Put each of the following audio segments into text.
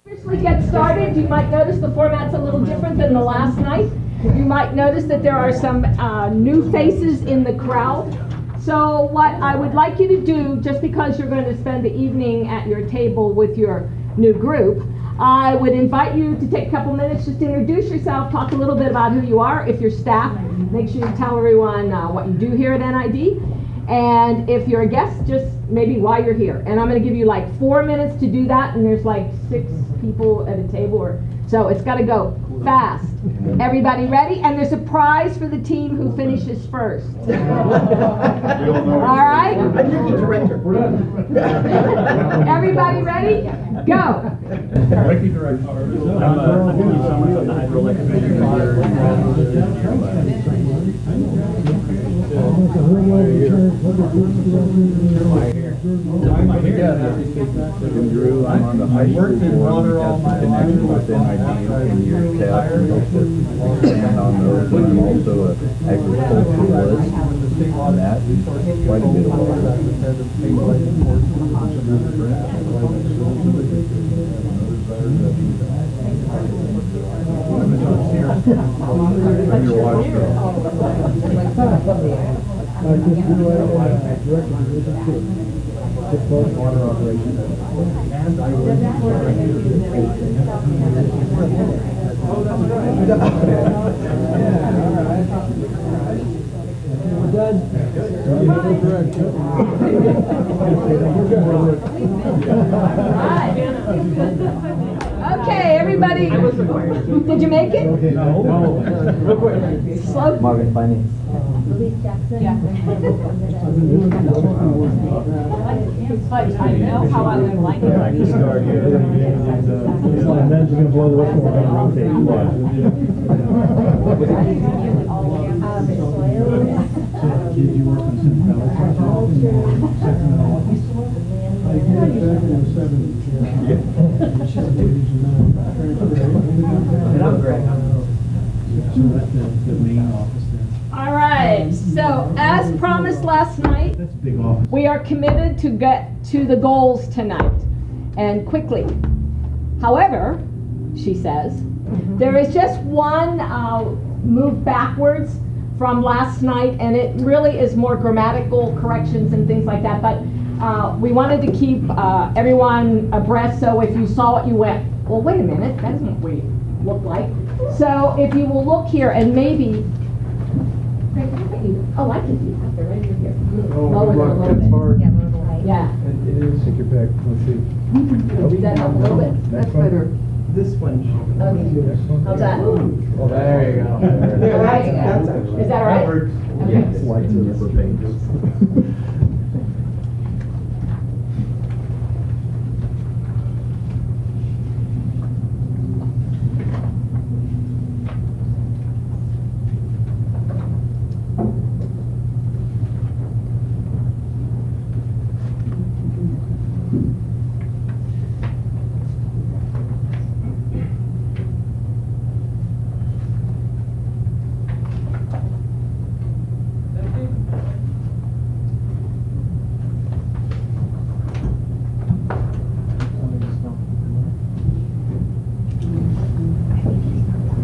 Officially get started, you might notice the format's a little different than the last night. You might notice that there are some new faces in the crowd. So what I would like you to do, just because you're going to spend the evening at your table with your new group, I would invite you to take a couple minutes just to introduce yourself, talk a little bit about who you are. If you're staff, make sure you tell everyone what you do here at NID. And if you're a guest, just maybe why you're here. And I'm going to give you like 4 minutes to do that, and there's like 6 people at a table, so it's got to go fast. Everybody ready? And there's a prize for the team who finishes first. All right? Everybody ready? Go. Drew, I'm on the high school board, that's the connection with NID and your staff, and expand on those, and I'm also an agriculturalist, and that is quite a bit of work. I'm your watch girl. Water operation. And I will Okay, everybody. Did you make it? No. Real quick. Slow. Marvin, finance. Yeah. I know how I would like it. I can start here. And then she's going to blow the whistle and rotate. Did you work on some And I'm Greg. So that's the main office there. All right, so as promised last night, That's a big office. we are committed to get to the goals tonight, and quickly. However, she says, there is just one move backwards from last night, and it really is more grammatical corrections and things like that, but we wanted to keep everyone abreast, so if you saw it, you went, well, wait a minute, that's not what we look like. So if you will look here, and maybe, oh, I can do that, they're right over here. Lower them a little bit. Yeah. It is. Take your pick. Let's see. Does that help a little bit? That's better. This one. Okay. How's that? Well, there you go. All right. Is that all right? Yes. Lights in the pages.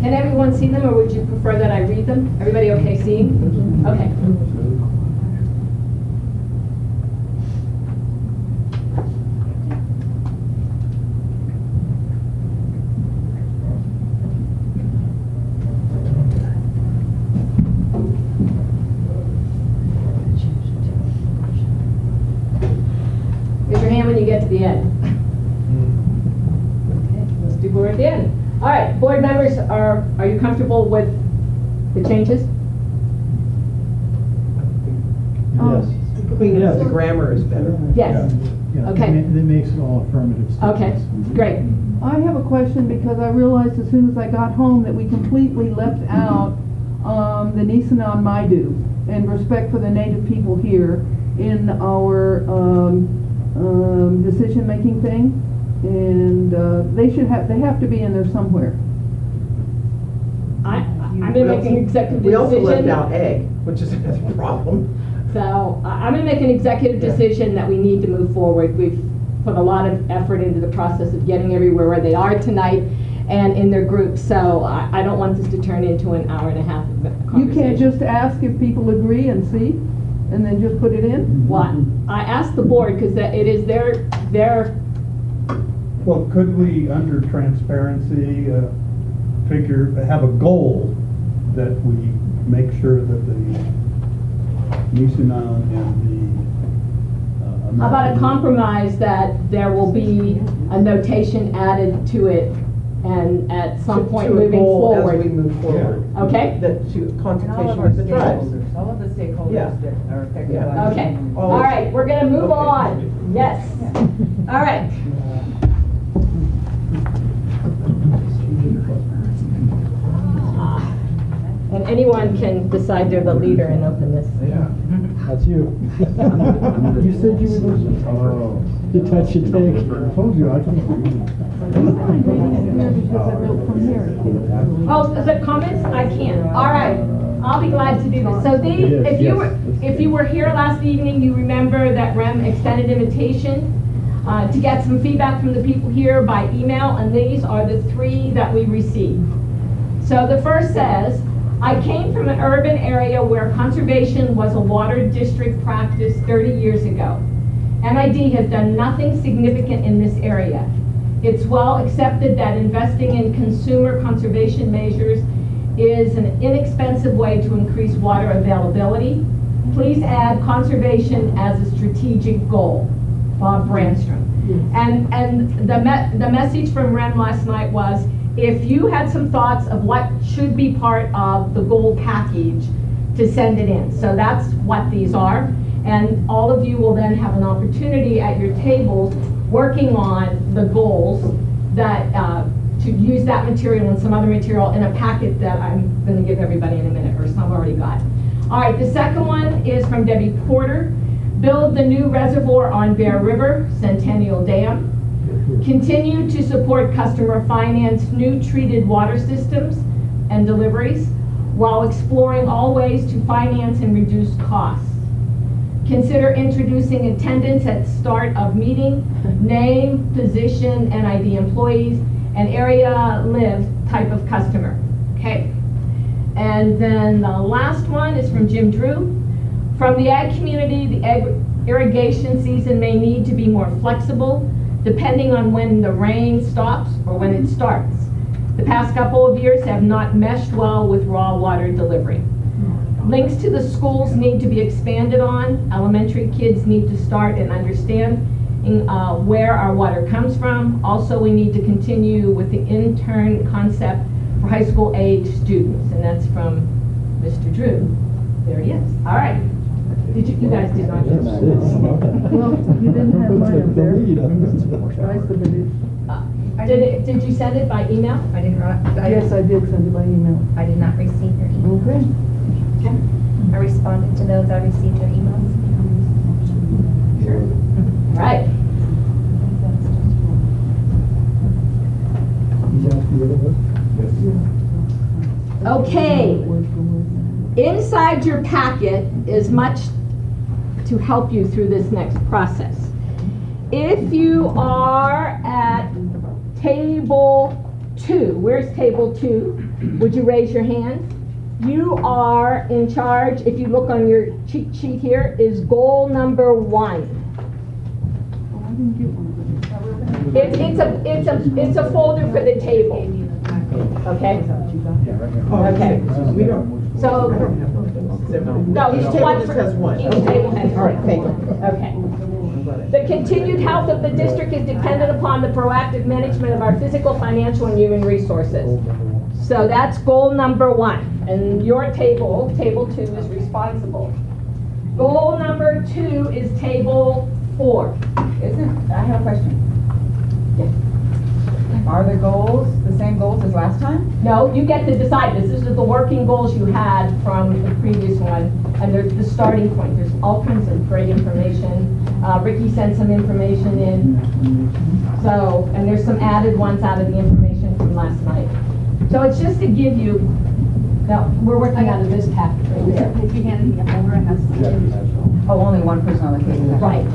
Can everyone see them, or would you prefer that I read them? Everybody okay seeing? Okay. Raise your hand when you get to the end. Okay, let's do more at the end. All right, board members, are you comfortable with the changes? Yes. Clean up, the grammar is better. Yes. Yeah. Okay. That makes it all affirmative statements. Okay, great. I have a question because I realized as soon as I got home that we completely left out the Nisenan Maidu and respect for the native people here in our decision-making thing. And they have to be in there somewhere. I'm going to make an executive We also left decision. out egg, which is another problem. So I'm going to make an executive decision that we need to move forward. We've put a lot of effort into the process of getting everywhere where they are tonight and in their groups. So I don't want this to turn into an hour and a half of a conversation. You can't just ask if people agree and see, and then just put it in? What? I asked the board because it is their. Well, could we, under transparency, have a goal that we make sure that the Nisenan and the How about a compromise that there will be a notation added to it and at some point To a moving goal forward? as we move forward. Okay? That to And all of consultation our with the tribes. stakeholders, all of the Yeah. stakeholders that are affected Yeah. by. Okay. All All of- right, we're gonna move Okay. on. Yes. All right. And anyone can decide they're the leader and open this. That's you. You said you were the touch and take. I told you, I told you. Because I built from here. Oh, the comments? I can't. All right, I'll be glad to do this. So if you were here last evening, you remember that REM extended invitation to get some feedback from the people here by email, and these are the three that we received. So the first says, I came from an urban area where conservation was a water district practice 30 years ago. NID has done nothing significant in this area. It's well accepted that investing in consumer conservation measures is an inexpensive way to increase water availability. Please add conservation as a strategic goal. Bob Brandstrom. And the message from REM last night was, if you had some thoughts of what should be part of the goal package, to send it in. So that's what these are. And all of you will then have an opportunity at your tables working on the goals that to use that material and some other material in a packet that I'm going to give everybody in a minute, or some I've already got. All right, the second one is from Debbie Porter. Build the new reservoir on Bear River, Centennial Dam. Continue to support customer finance new treated water systems and deliveries while exploring all ways to finance and reduce costs. Consider introducing attendance at start of meeting, name, position, NID employees, and area live type of customer. Okay. And then the last one is from Jim Drew. From the ag community, the irrigation season may need to be more flexible depending on when the rain stops or when it starts. The past couple of years have not meshed well with raw water delivery. Links to the schools need to be expanded on. Elementary kids need to start and understand where our water comes from. Also, we need to continue with the intern concept for high school age students, and that's from Mr. Drew. There he is. All right. You guys did not. Well, you didn't have mine up there. I submitted. Did you send it by email? I didn't, Yes, I did send it by email. I did not receive your email. Okay. I responded to those, I received your emails. Sure. Right. Okay. Inside your packet is much to help you through this next process. If you are at table 2, where's table 2? Would you raise your hand? You are in charge, if you look on your cheat sheet here, is goal number 1. Oh, I didn't get one of those. It's a folder for the table. Okay? Okay. We don't. So, no, Each each table one just has one. Each table has All right, thank you. Okay. The continued health of the district is dependent upon the proactive management of our physical, financial, and human resources. So that's goal number 1. And your table, table 2, is responsible. Goal number 2 is table 4. I have a question. Are the goals the same goals as last time? No, you get to decide this. These are the working goals you had from the previous one, and they're the starting point. There's all kinds of great information. Ricky sent some information in. So, and there's some added ones out of the information from last night. So it's just to give you, now, we're working out of this packet right there. If you handed me a folder, I have some. Oh, only one person on the case. Right.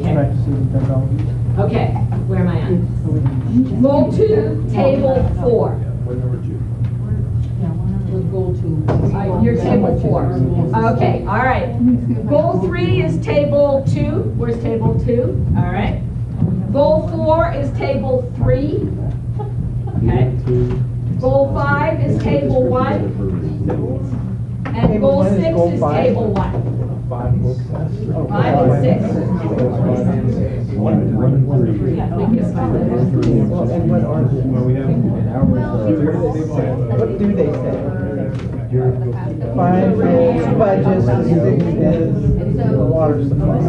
Okay. Practices and technologies. Okay, where am I at? Goal 2, table 4. Your table 4. Okay, all right. Goal 3 is table 2. Where's table 2? All right. Goal 4 is table 3. Okay. Goal 5 is table 1. And goal 6 is table 1. 5 and 6. And what are they? What do they say? 5 is budget, 6 is water supply.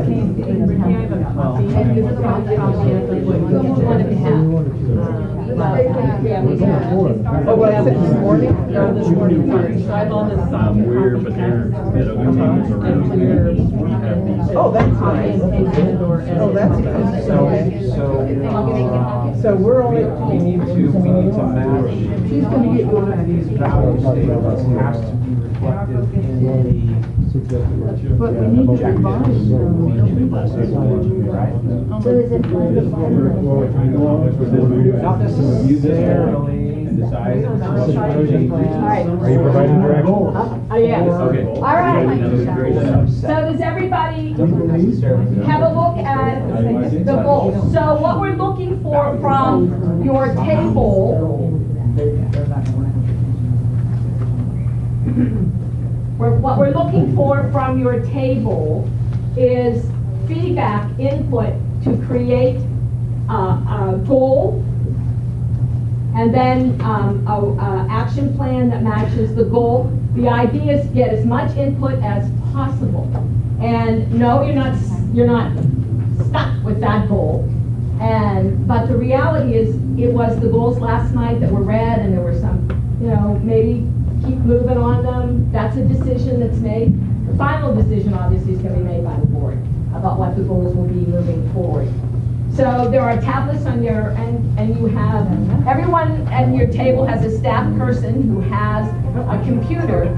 Oh, what I said this morning? No, this morning. Weird, but there, tables around here. We have these. Oh, that's nice. Oh, that's nice. So we're only, We need to match. She's gonna get you one of These value statements has to be reflected in But we need to revise So is it like the not necessarily. Right. Are you providing direction? Oh, yeah. Okay. All right. So does everybody have a look at the goals? So what we're looking for from your table, what we're looking for from your table is feedback, input to create a goal, and then a action plan that matches the goal. The idea is to get as much input as possible. And no, you're not stuck with that goal. But the reality is, it was the goals last night that were read, and there were some, maybe keep moving on them. That's a decision that's made. The final decision, obviously, is going to be made by the board about what the goals will be moving forward. So there are tablets on your, and you have, everyone at your table has a staff person who has a computer.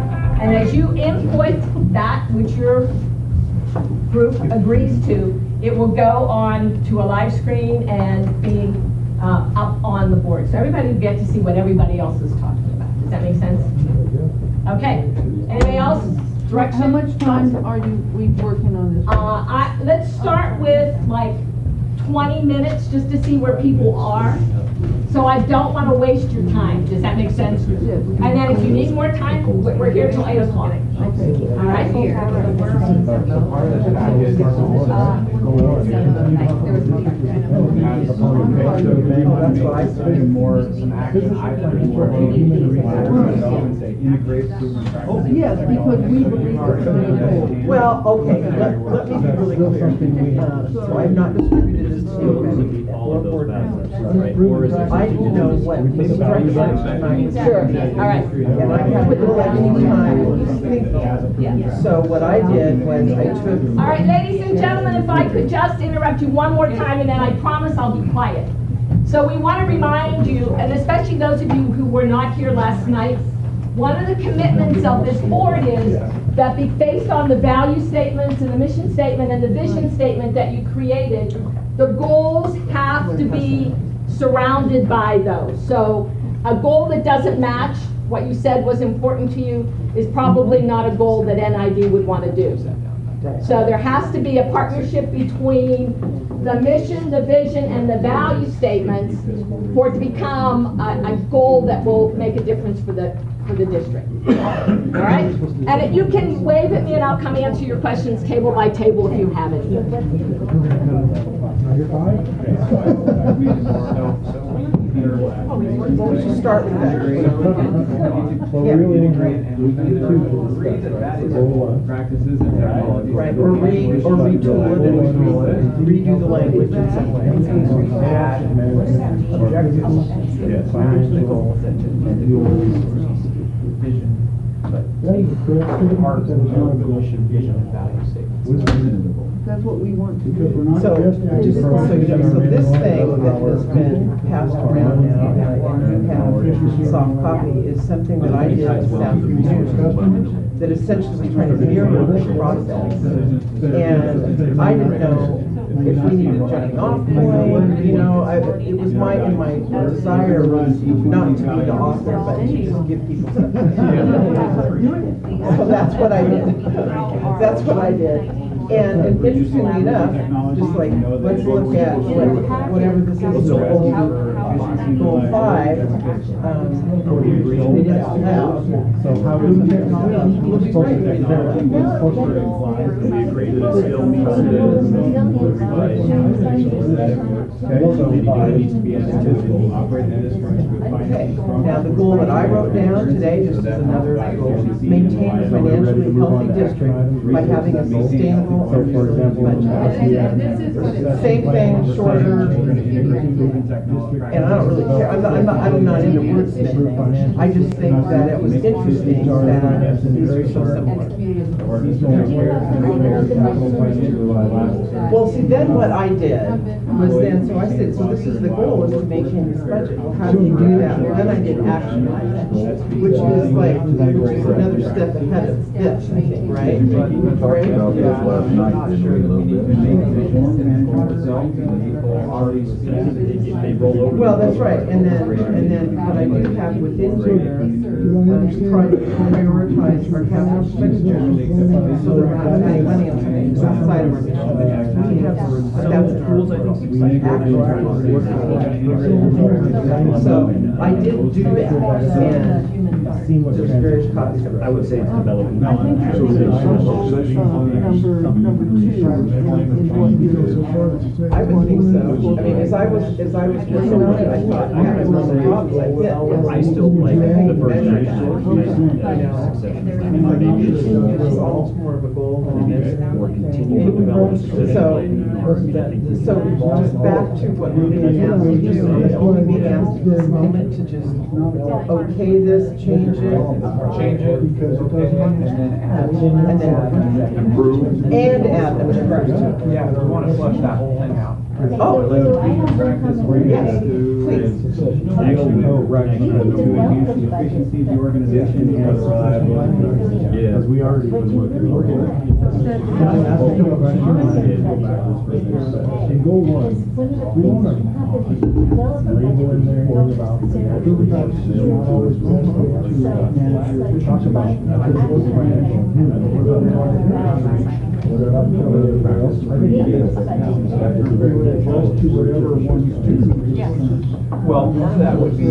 And as you input that which your group agrees to, it will go on to a live screen and be up on the board. So everybody will get to see what everybody else is talking about. Does that make sense? Okay. Anybody else? Direction? How much time are we working on this? Let's start with like 20 minutes just to see where people are. So I don't want to waste your time. Does that make sense? Yes. And then if you need more time, we're here till 8 o'clock. All right? That's what I said. More some action items where integrate proven practices. Yes, because we believe it's a goal. Well, okay, let me be really clear. So I've not distributed this to you. All of those facets, right? Or is it? I know what instructions tonight was. Sure. All right. And I haven't had any time to think. So what I did was I took. All right, ladies and gentlemen, if I could just interrupt you one more time, and then I promise I'll be quiet. So we want to remind you, and especially those of you who were not here last night, one of the commitments of this board is that based on the value statements and the mission statement and the vision statement that you created, the goals have to be surrounded by those. So a goal that doesn't match what you said was important to you is probably not a goal that NID would want to do. So there has to be a partnership between the mission, the vision, and the value statements for it to become a goal that will make a difference for the district. All right? And you can wave at me and I'll come answer your questions table by table if you have any. Let's just start with that. Practices and technologies. Right, or retool it and redo the language in some way. Add objectives. Yes. Match the goals and vision. But part of the mission, vision, and value statements. That's what we want to do. So, just so you know, so this thing that has been passed around now, and you have a soft copy, is something that I did this afternoon, that essentially was trying to mirror the process. And I didn't know if we need a jumping off point, you know, it was my desire was not to be the author, but to just give people something. So that's what I did. That's what I did. And interestingly enough, just like, let's look at whatever this is, goal 5, read it out loud. So how is it? It'll be great. We agree that it still meets the revised. Okay, so it needs to be added to the operating district with Okay, finance. now the goal that I wrote down today, just as another goal, maintain a financially healthy district by having a sustainable So for example, budget. Same thing, shorter, and I don't really care, I'm not into wordsmithing. I just think that it was interesting that these are so similar. Well, see, then what I did was then, so I said, so this is the goal, is to maintain this budget. Well, how do you do that? Well, then I did action items, which is another step ahead of this, I think, right? We talked about this last night, didn't we, a little bit? Well, that's right, and then what I do have within here, try to prioritize our capital expenditures, so that we're not spending money on things outside of our mission. We have, but that's in our action. So I did do that, and there's various copies of it. I would say it's development. I think number 2 is what you. I would think so. I mean, as I was working on it, I thought, yeah, I was on top, like, yeah. I still like the first It was almost more of a goal than it is. Or continue to develop. So just back to what we're being asked to do, we're only being asked at this moment to just okay this, change it, and then Improve. and add them to it. Yeah, we want to flush that whole thing out. Oh, Practice where you yes, have to please. efficiency of the organization and reliability. Because we already been working. In goal 1, we want to label in there about the talk about Well, part of that would be,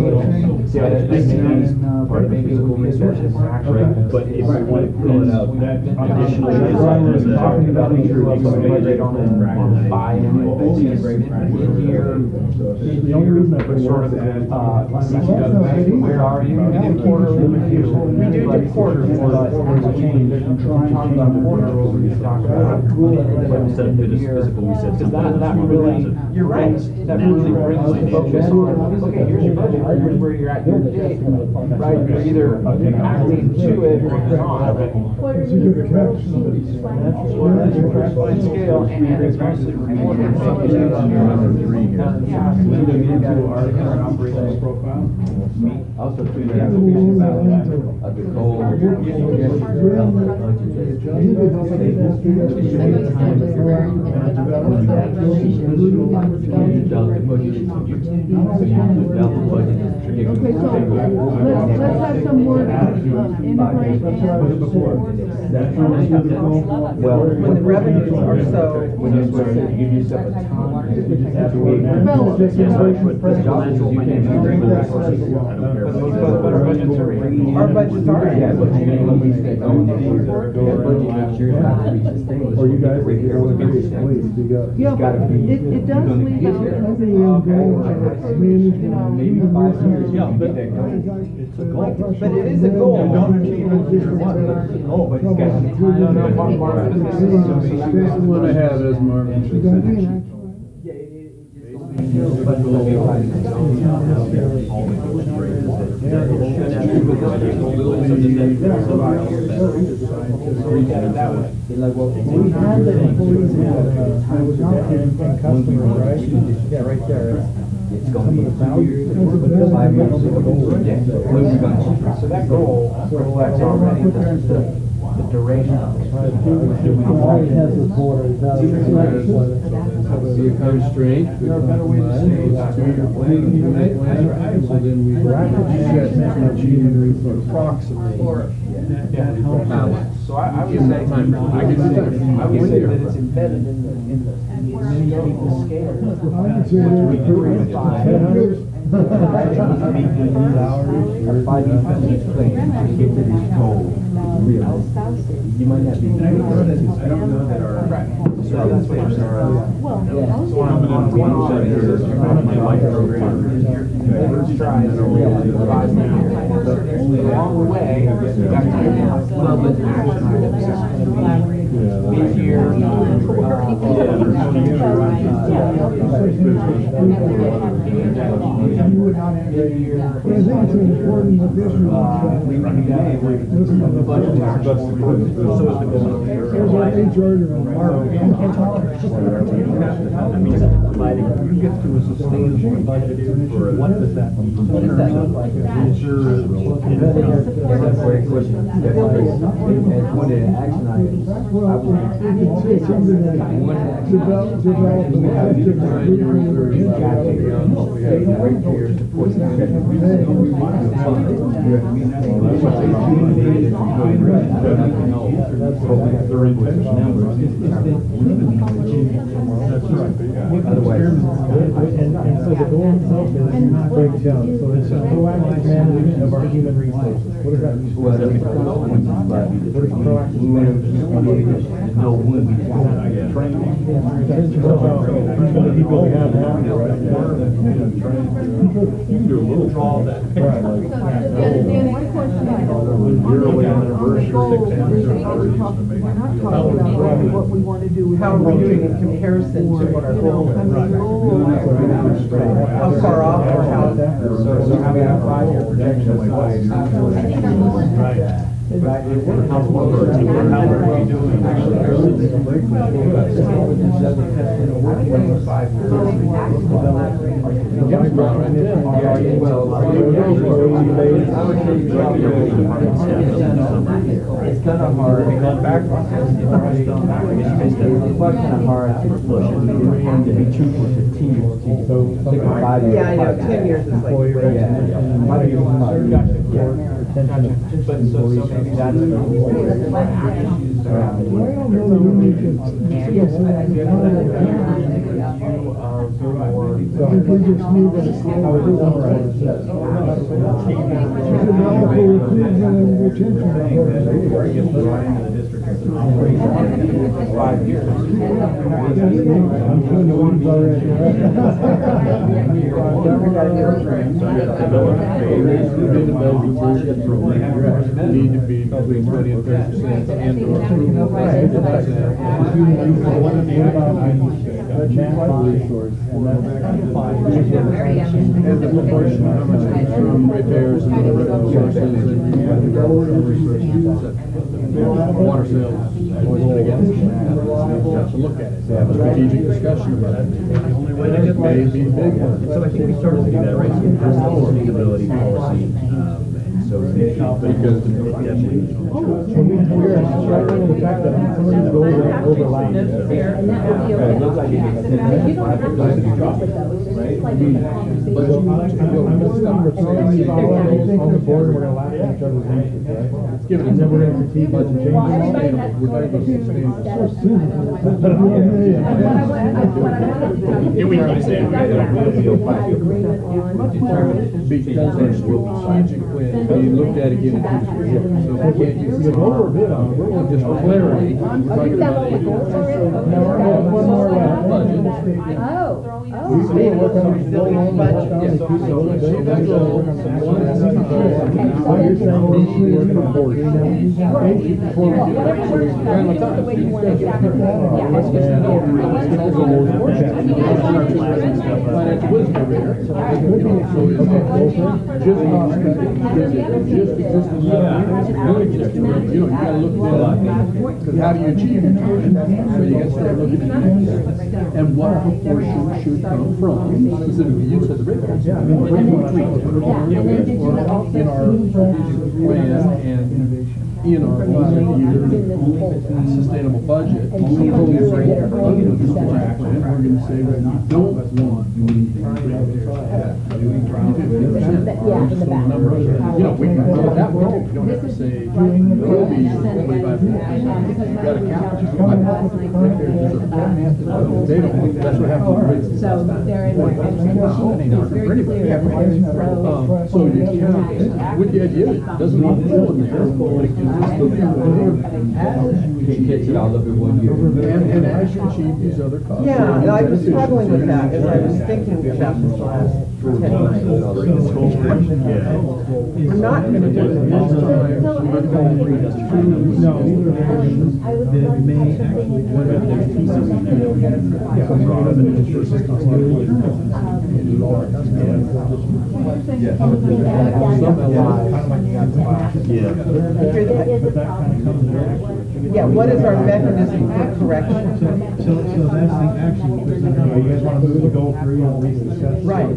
see, I think part of maybe physical resources, right? But if we want to pull it out additionally, Talking about making sure we budget on buy-in, in here. the only reason I bring Sort of, where are you? We did quarterly review. We do quarterly. Talking about quarterly, we talked about. instead of physical, we said Because something. that really, You're right. that really brings the focus on, okay, here's your budget, here's where you're at year to date, right? You're either acting to it or you're not. It's a good catch. That's your line scale, and it's mostly recorded. Number 3 here. Moving into our current operations profile. Also, too, we have a vision about the goal. Okay, so let's have some word integrate and. Well, when the revenues are so. When you sort of give yourself a time, you just have to wait. Develop. But our budgets are. Our budgets are. Or you guys, please, you got. Yeah, but it does leave out. Every end goal, Maybe 5 years. Yeah, but it's a goal. But it is a goal. Don't achieve it year one, but it's a goal, but it's got to be time. This is what I have as Marvin. We had the employees and customers, right? Yeah, right there. It's going to be 5 years. So that goal reflects already the duration of it. All it has is borders. be a constraint. Is there a better way to say it? It's 2-year plan, 3-year plan, so then we. You guys mentioned human resource. Approximately. Balance. So I would say, I would say that it's embedded in the scale. I could say there's a program. Our 5 year plan to get to these goals. You might not be. I don't know that our. So that's what I'm saying. So on one side here, my life program. First try is 5 years. But along the way, you got to get a little bit of action items. Mid-year, You get to a sustainable budget for what does that mean? What does that look like? One of the action items, I would. And so the goal itself is not break down, so it's a proactive management of our human resources. What does that mean? Well, that's the What is proactive management? No, when we train. The people we have now, right? You can do a little draw that. Right. Dan, my question is, we're not talking about what we want to do. How are we doing in comparison to what our goal is? How far off or how? So having a 5-year projection of 5 years. How are we doing? It's kind of hard. It's kind of hard to be true for 15 years. So 5 years. Yeah, I know, 10 years is like. Need to be between 20 and 30% and or. Natural resource, and that's As the proportion of how much comes from repairs and other revenue sources and water sales, always been against it. Have to look at it, have a strategic discussion about it. The only way to get May be big ones. So I think we started to do that right through sustainability policy. So Because we're struggling with the fact that some of these goals are overlapping. On the board, we're gonna laugh at each other's answers, right? Give it a And then we're gonna critique budget changes. We're talking about sustainable. Here we go, Sam. Because our strategic plan being looked at again in 2 to 3 years. So we can't use The goal we're bid on, we're just for clarity. We're talking about a one more left. budget. We still work on the goal line, work on the two goals. What you're saying is we're working on board. Before we do that, we're running out of time. Let's get that over. Let's get all the goals. Financial wisdom over here. So is it just cost cutting? Is it just existing? You gotta look at because how do you achieve it? So you gotta start looking at this. And what proportion should come from specifically use as a rate. Yeah, I mean, we're going to tweak it. In our strategic plan and in our 5-year sustainable budget, proposing under the strategic plan, we're gonna say that we don't want Yeah, in the back. number. You know, we can go that way, we don't have to say, it will be 25. You've got a cap. They don't, that's what happens. So they're in, and it's very clear. So you can, with the idea, it doesn't need to go in there, but it can just still be Gets it all up in one year. and as you achieve these other costs. Yeah, and I was struggling with that as I was thinking about this last 10 nights. We're not gonna do it this time. No, these are versions that may actually work out their pieces. Yeah, what is our mechanism for correction? So that's the action presented. You guys want to move to goal 3 on these discussions? Right.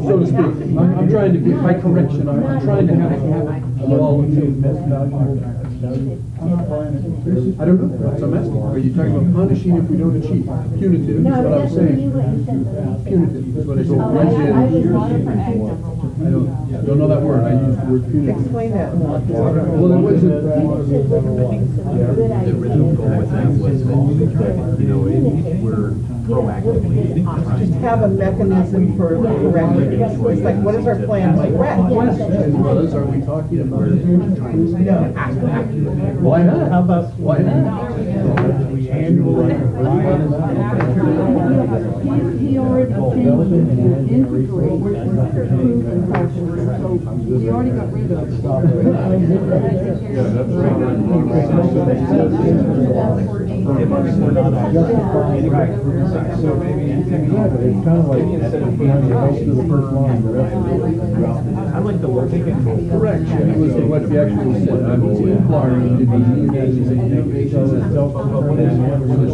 So to speak, I'm trying to get, by correction, I'm trying to have a wall of two. I don't know, that's what I'm asking. Are you talking about punishing if we don't achieve? Punitive is what I'm saying. Punitive is what I said. I don't know that word, I use the word punitive. Explain that. Well, it wasn't. The original goal with that was that, you know, we're proactively Just have a mechanism for correction. It's like, what is our plan to correct? Question was, are we talking about? No. Why not? How about Why not? He already changed it to integrate food and culture, so we already got rid of So maybe it's kind of like most of the first line, the rest of it. I like the word. Correction was what the actual said. I was inquiring, did we mean that as a negation?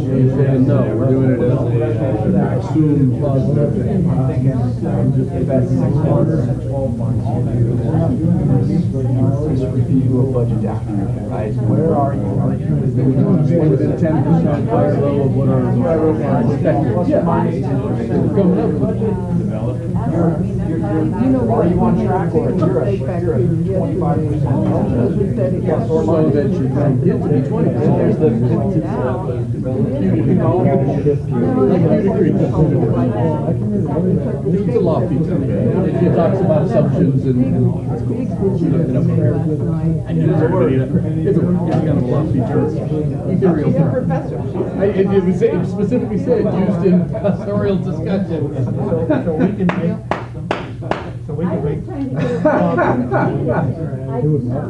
She said, no, we're doing it as a assumed positive. Review a budget after, right? Where are you? Within 10% higher level of what our expected. Yeah. Coming up with it. You know what? Are you on track or you're a 25%? So that you can get to be 20. There's the It's a lofty term. It talks about assumptions and it's cool. It's a word. It's kind of a lofty term. You can real He's a term. professor. It specifically said used in pastoral discussions.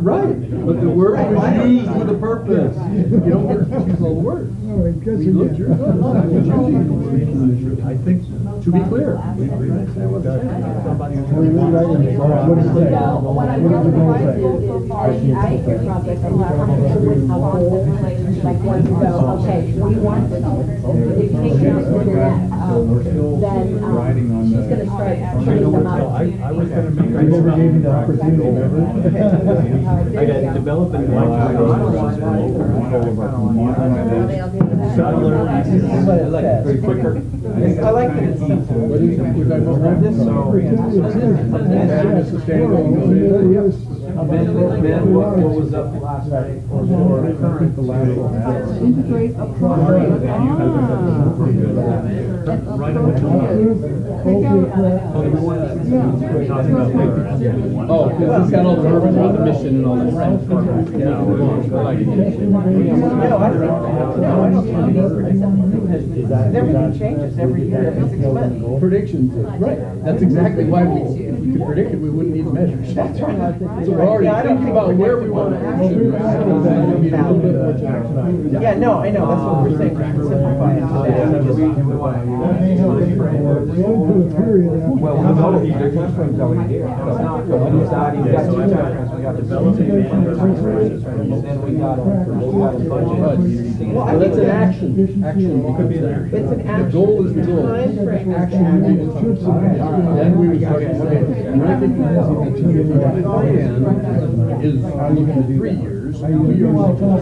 Right, but the word was used with a purpose. You don't get to choose all the words. We looked yours up. I think, to be clear. What I will advise you so far, I think your project, along with relations, like when you go, okay, we want this. If you take care of where you're at, then, she's gonna start putting them out. I was gonna make. I never gave you the opportunity, remember? I got developing I like it very quicker. I like that it's simple. What is it? We're talking about this? And sustainable. Then what was up last night or current? integrate a program. Oh, because it's got all the verbiage about the mission and all that stuff. Yeah, I like it. No, I don't think everything changes every year, every 6 months. Predictions, right. That's exactly why if we could predict it, we wouldn't need measures. That's right. So we're already thinking about where we want to action. Yeah, no, I know, that's what we're saying, we can simplify it to Well, we know their timeframes already here. It's not, but we decided, we got 2 timeframes, we got developing and then we got a budget. Well, that's an action. Action could be there. It's an The action. goal is the goal. Timeframe is Action would be the time. Then we would start to say, And I think the plan is looking at 3 years. We are looking at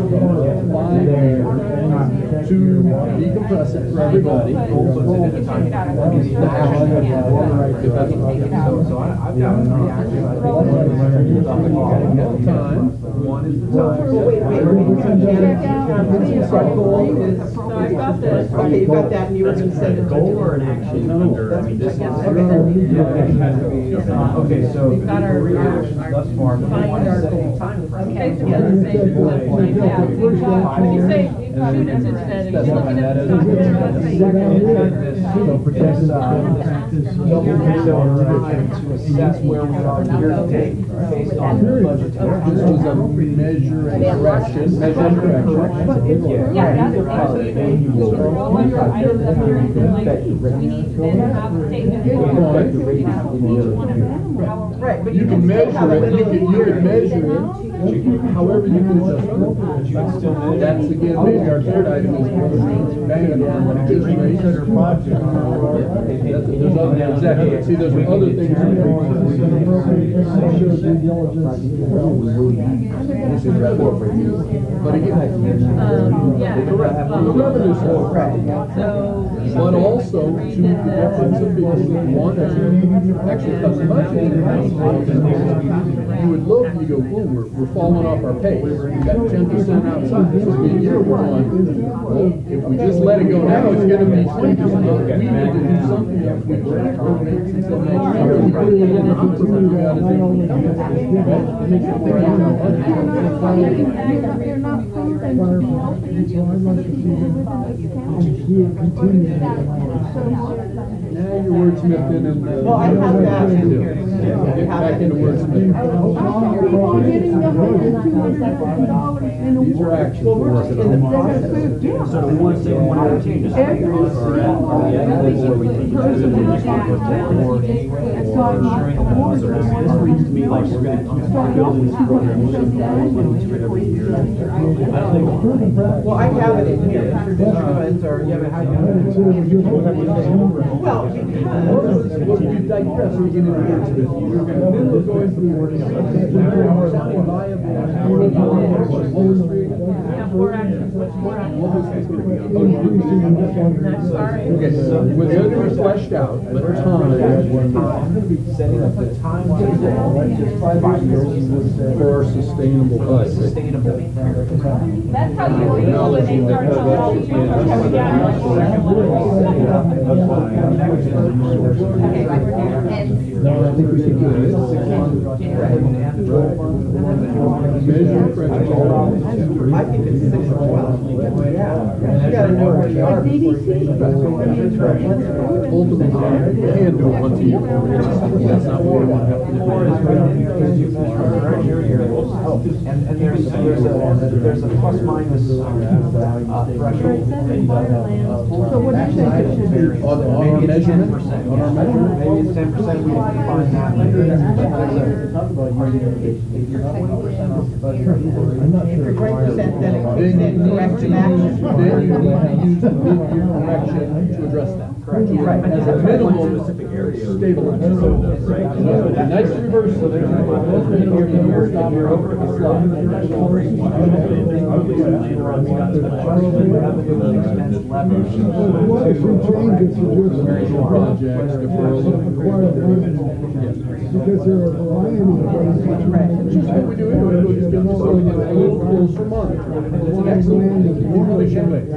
5 years to decompress it for everybody. So I've got three actions. I think one is the time. One is the time. Our goal is. So I've got this. Okay, you got that, and you were gonna send it to Goal or an action under, I mean, this is. Okay, so We've got our reactions thus far, but we want to set a time frame. Basically the same. Yeah. When you say students instead, if you're looking at the document, let's say you're going So protect the To assess where we are year to date, based on the budget. This was a measure and correction, measure and correction. Yeah, that's the thing. So all of your items up here, and like, we need to then have a statement. Right, but You can measure it, you can measure it, however you can adjust it. That's again, maybe our third item is banging on interest rates. There's other, exactly, see, there's other things. But again, Yeah. the revenue side. So. But also to get some people who want to actually cut some budget. You would look and you go, whoa, we're falling off our pace. We've got 10% outside. This will be year one. Well, if we just let it go now, it's gonna be 20%. We need to do something else. We can't go until next year. We really need to do something we gotta do. Right? It makes it very They're not something to be open to the people within this county. Now you're wordsmithing and. Well, I have that in here. Get back into wordsmithing. Getting the $250 in a These are actions we're working on. So we want to say we want to change this. Every single person in the county. It's like my award. This reads to me like we're going to keep building this program so that we're going to do it every year. I don't think. Well, I have it in here, instruments or, yeah, but how do you? Well, Well, you digress, we get into wordsmithing. You're going sounding viable. Four actions, what's four actions? Okay, so with the other fleshed out, but time. Setting up the timetable For our sustainable budget. sustainable. That's how you feel when they start to all these are coming down. No, I think we should do it. Measure principle. I think it's 6 or 12. You gotta know where you are. Ultimately, you can do it once a year. That's not what we want to have to do. And there's a plus minus threshold. So what do you think it should be? On our measurement, Maybe it's 10%, we can find that. I'm not sure. 3%, then it then kicks you in corrective action. need to use the mid-year correction to address that. Correct. Right, as a minimum, stabilize. Nice reverse. So there's projects, deferral. Because there are a variety of ways to Which is what we do anyway, we'll just get a little closer monitoring. It's an excellent, you really should make.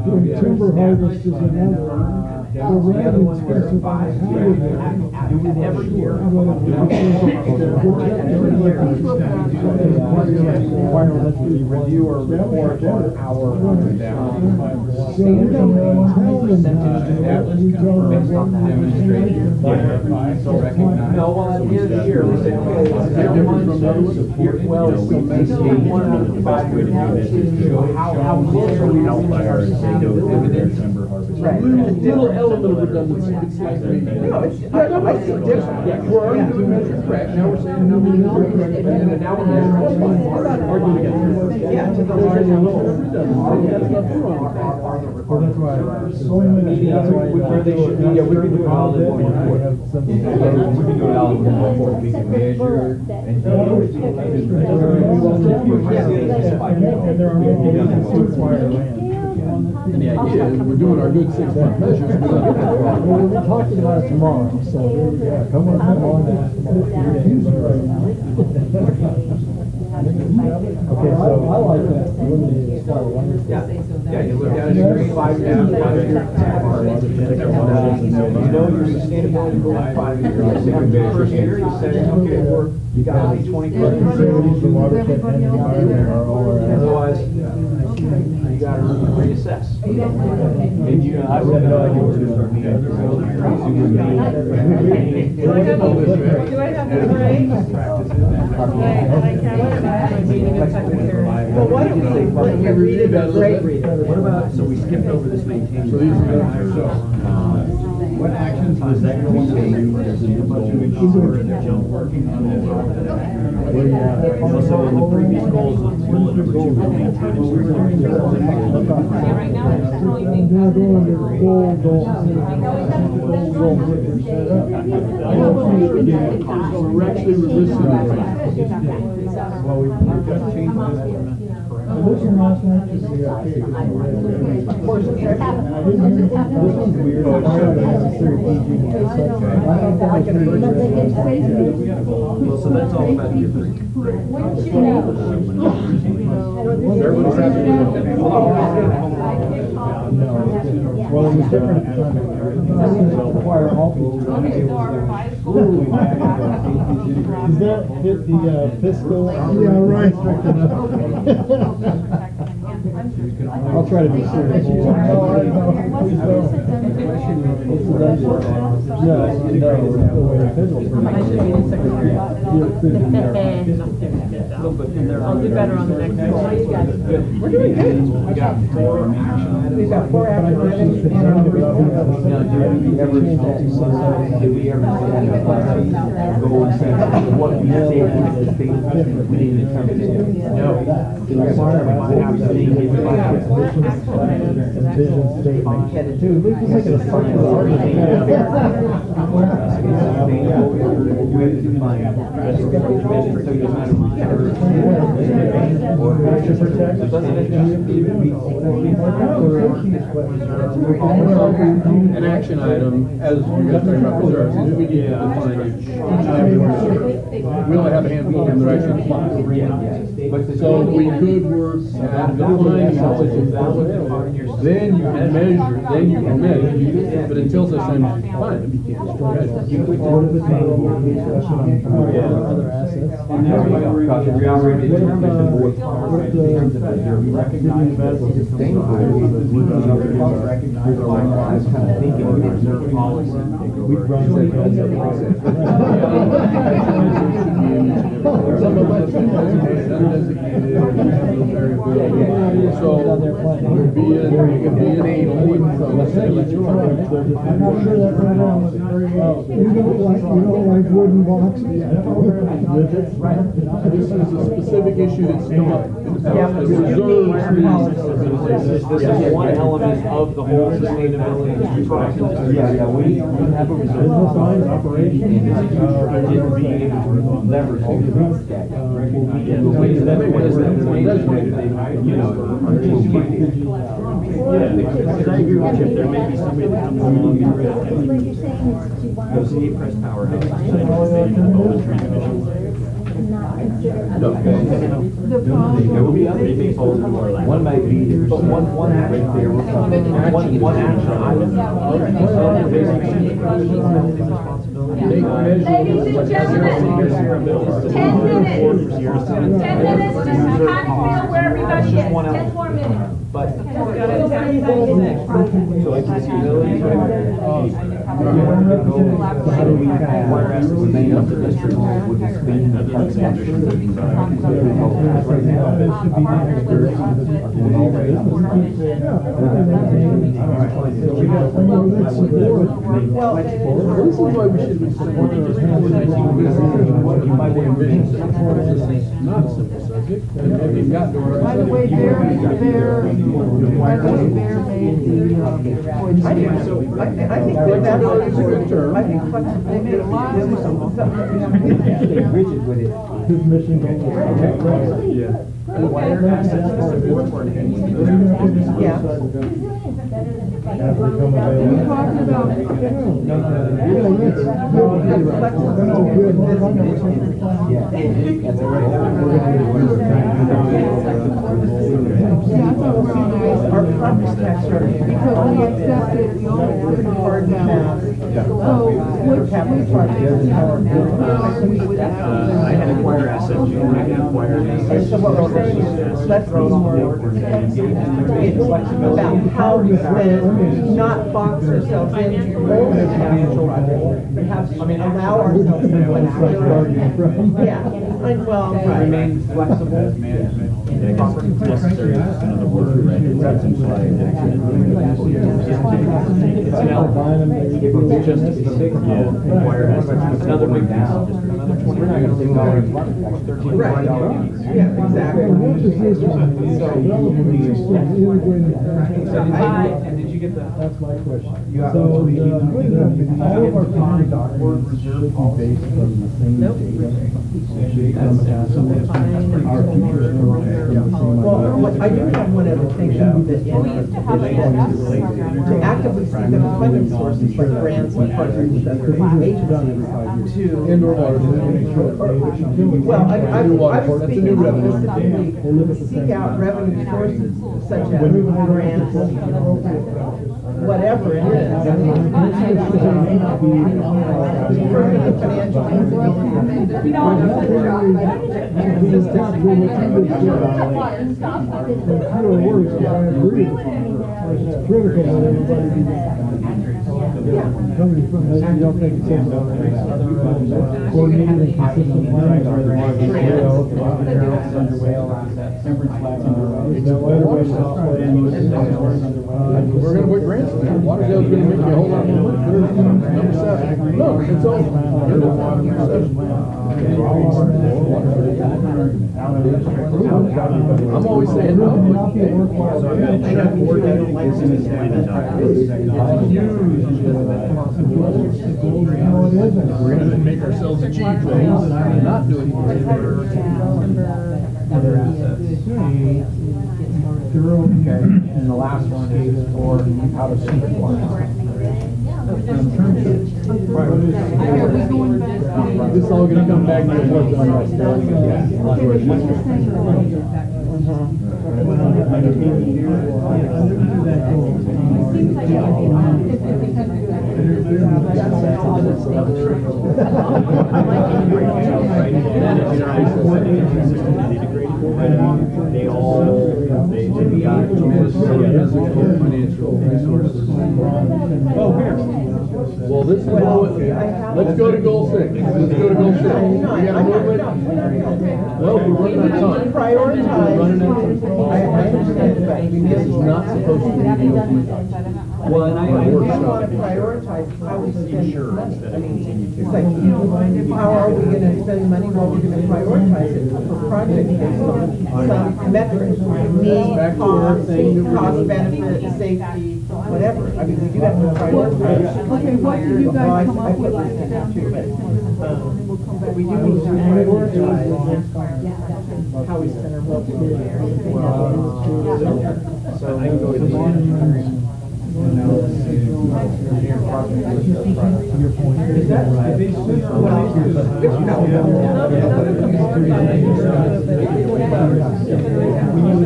doing timber harvest is another. The rabbit specifies how to do it. Every year. Review or report on our So we don't tell them that. We tell them based on that demonstration. So recognize. No, well, at the end of the year, we say, okay, what's the difference from those? Well, it's still maintain 1 out of 5 years. How close are we to our sustainability? Right. little element of redundancy, it's slightly. No, it's, I see it different. Yeah, we're already doing measure correct, now we're saying how many measure correct, and now we're measuring. Arguing against. Yeah, to the There's larger a little goal. redundancy, that's not too wrong. Well, that's why. That's why. Where they should be, yeah, we can do it all in one report. We can do it all in one report, we can measure and. And there are regulations to acquire land. And the idea is, we're doing our good 6-month measures. Well, we'll be talking about it tomorrow, so, yeah, come on down. Okay, so I like that. Yeah, you look at it, agree, 5 years, 5 years. You know your sustainability goal is 5 years. The first year, you say, okay, you gotta be 20%. The water can't handle it. Otherwise, you gotta reassess. And you know, I would know like yours is for me. Do I have to break? Well, why don't we let you read it or Greg read it? What about, so we skipped over this maintaining. So these are, What actions does that going to take to ensure that you're working on that? Also, in the previous goals, bullet number 2, we'll maintain and Right now, we're just telling you. They're going to so we're actually resisting. Well, we just changed this. This one last night is the, of course, this one's weird. I Well, so that's all about different. Everybody's happy with it. No, well, it was different at the time. This is require all people. Does that fit the fiscal? Yeah, right. I'll try to be serious. I'll do better on the next one. We're doing good. We got 4 action items. We've got 4 action items and our report. Now, did we ever go and say what we say is the thing we need to determine it? No. We have to think it's Vision statement. Dude, we can make it a An action item, as we got talking about reserves, is we need to define each item of reserve. We only have a handful of them that actually apply. So we could work at defining all of them. Then you can measure, but until such time as you define them, you can't measure. What if it's not over discussion on other assets? We already determined the board. We recognize that as sustainable. I was kind of thinking of reserve policy. Some of us designated, undesignated, so it could be an 8 on, so let's say, let's try. I'm not sure that went down very well. You don't like wooden blocks? This is a specific issue that's come up in the past, as This is one element of the whole sustainability. Yeah, we have a reserve. Business lines, operations. Didn't be able to leverage that. You know, I agree with Chip, there may be somebody that comes along and goes, hey, press powerhouse. There will be other people who are like, one might be, but one action there, one action item. Ladies and gentlemen, 10 minutes. 10 minutes just to kind of feel where everybody is. 10 more minutes. but. So accessibility, So how do we where as the main of the district would spend the parks and Right now, this should be the expert. Well, This is why we should be supporting this by the ambitions. Not a simple subject, and we've got to. By the way, Bear made the, I think so. I think that's a good term. I think they made a lot of rigid with it. His mission goal. the wider assets to support for an Yeah. Have become We're available. talking about, yeah, I thought it was nice. Our property tax rate. Because we accepted the old hard pass. So, which Capital we project. would have. I had acquired assets, you already acquired And so what we're saying is, let's be more about how we spend, not box ourselves into only capital projects, but have, allow ourselves to flexibility. Yeah, well, right. remain flexible. Yeah, I guess it's necessary, is another word, right? It's implied that it's It's an outline, it's just a big acquired assets, it's another big now, just another $29 Right, yeah, exactly. And did you get the? That's my question. So, all of our county documents should be based from the same data. Should come from our future Well, I do have one other thing though, that to actively seek other funding sources like grants and partnering with other agencies to. Indoor water. Well, I was speaking specifically, seek out revenue sources such as grants, whatever it is. Improving the financial It's critical that everybody be coming from, you don't think it's coordinated and consistent plans. Is that why everybody's not playing? We're gonna put grants in there. Water sales gonna make you a whole lot more money. Number 7. No, it's over. I'm always saying no. We're gonna make ourselves achieve things and not do anything. Other assets. Okay, and the last one is for how to seek one. This is all gonna come back to what's on our staff. They all, they've got tremendous Financial resources. Well, this is let's go to goal 6. Let's go to goal 6. We got a movement. Well, we're running out of time. Prioritize. We're running out of time. I understand, but we This is not supposed to be the open. Well, and I want to prioritize how we spend money. I mean, it's like, how are we gonna spend money, well, we're gonna prioritize it for projects based on some metrics. Need, Back to our thing that we're cost, doing. benefit, safety, whatever. I mean, we do have to prioritize. Okay, what did you Well, guys come I up put with? this down too, but, but we do need to prioritize how we spend our money. So I can go to the engineering. Your point is that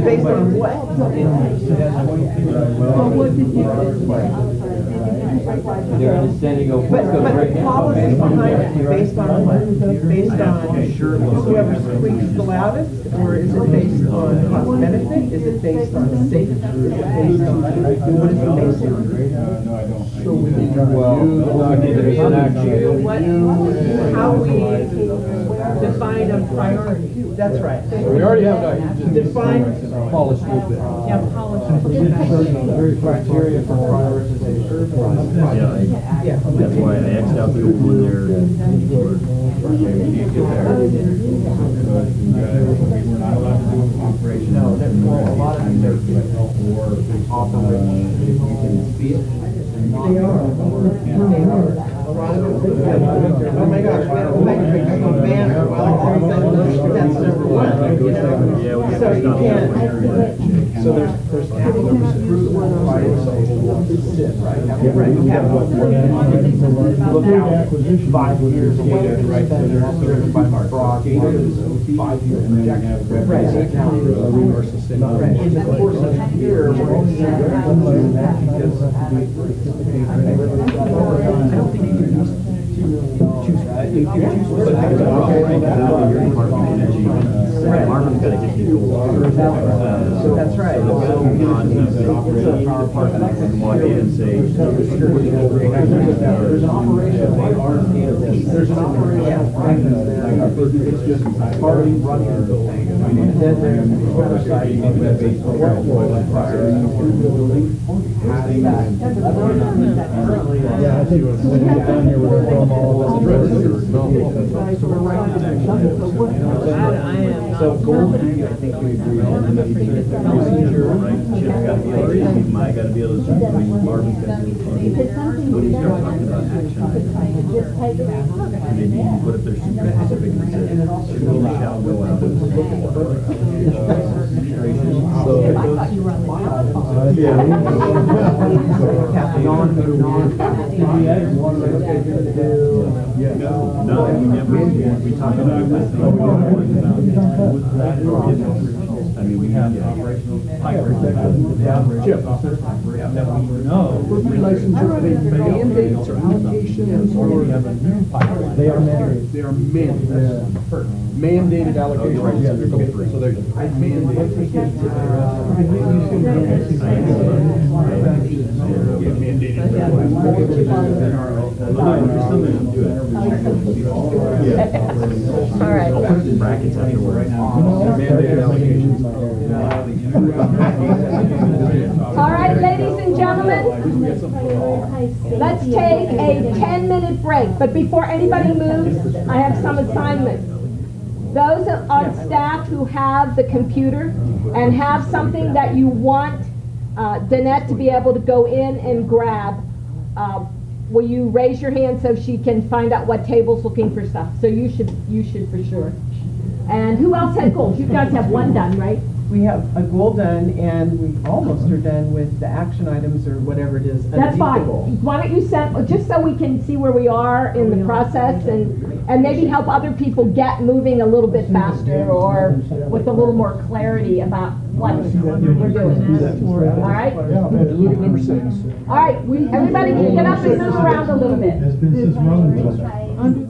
Based on what? Well, what did you? I They're understanding of what's But going the right now. policy behind it, based on what? Based on whoever squeaks the loudest? Or is it based on cost benefit? Is it based on safety? Is it based on, what is it based on? No, I don't. So we need to Well, there's an action. What, how we define a priority. That's right. We already have that. Define. Polished a little bit. Yeah, policy. Very criteria for prioritization. Yeah. That's why I Xed out the old one there. We're not allowed to do operation. No, that's more, a lot of these are operation. You can see it. They are. A lot of them. Oh my gosh, we have to make a big banner, well, all of a sudden, that's number one, you know? So you can't. So there's having a recruit right? Right, you have Look out 5 years away, right, so they're driven by broad, 5-year projection. Right. Now, right, in the course of a year, we're only going to because I don't think you can choose. Marvin's gotta get these goals. That's right. So they'll go on, the power plant and walk in and say. There's an operation, there's an operation, it's just part of running the thing. And then there's the other side, you have that base program, having that. Yeah, I think when we get down here, we're gonna film all of I am not. So goal D, I think we agree on. Procedure, Right, Chip's gotta be able to, Mike gotta be able to, Marvin's gotta be able to. When you start talking about action items, and then you can put up there super specific and say, shall go out. No, we never, we talk about that. I mean, we have operational. Chip. No. Mandates or allocations or. They are mandated. They are mandated. Mandated allocations. So there's All right. I'll put it in brackets afterwards. mandated allocations. All right, ladies and gentlemen, let's take a 10-minute break. But before anybody moves, I have some assignments. Those on staff who have the computer and have something that you want Danette to be able to go in and grab, will you raise your hand so she can find out what table's looking for stuff? So you should for sure. And who else had goals? You guys have one done, right? We have a goal done, and we almost are done with the action items or whatever it is. That's underneath the fine. goal. Why don't you send, just so we can see where we are in the process and maybe help other people get moving a little bit faster or with a little more clarity about what we're doing. All right? Look at number 6. All right, everybody can get up and move around a little bit. Has been since Robin's time.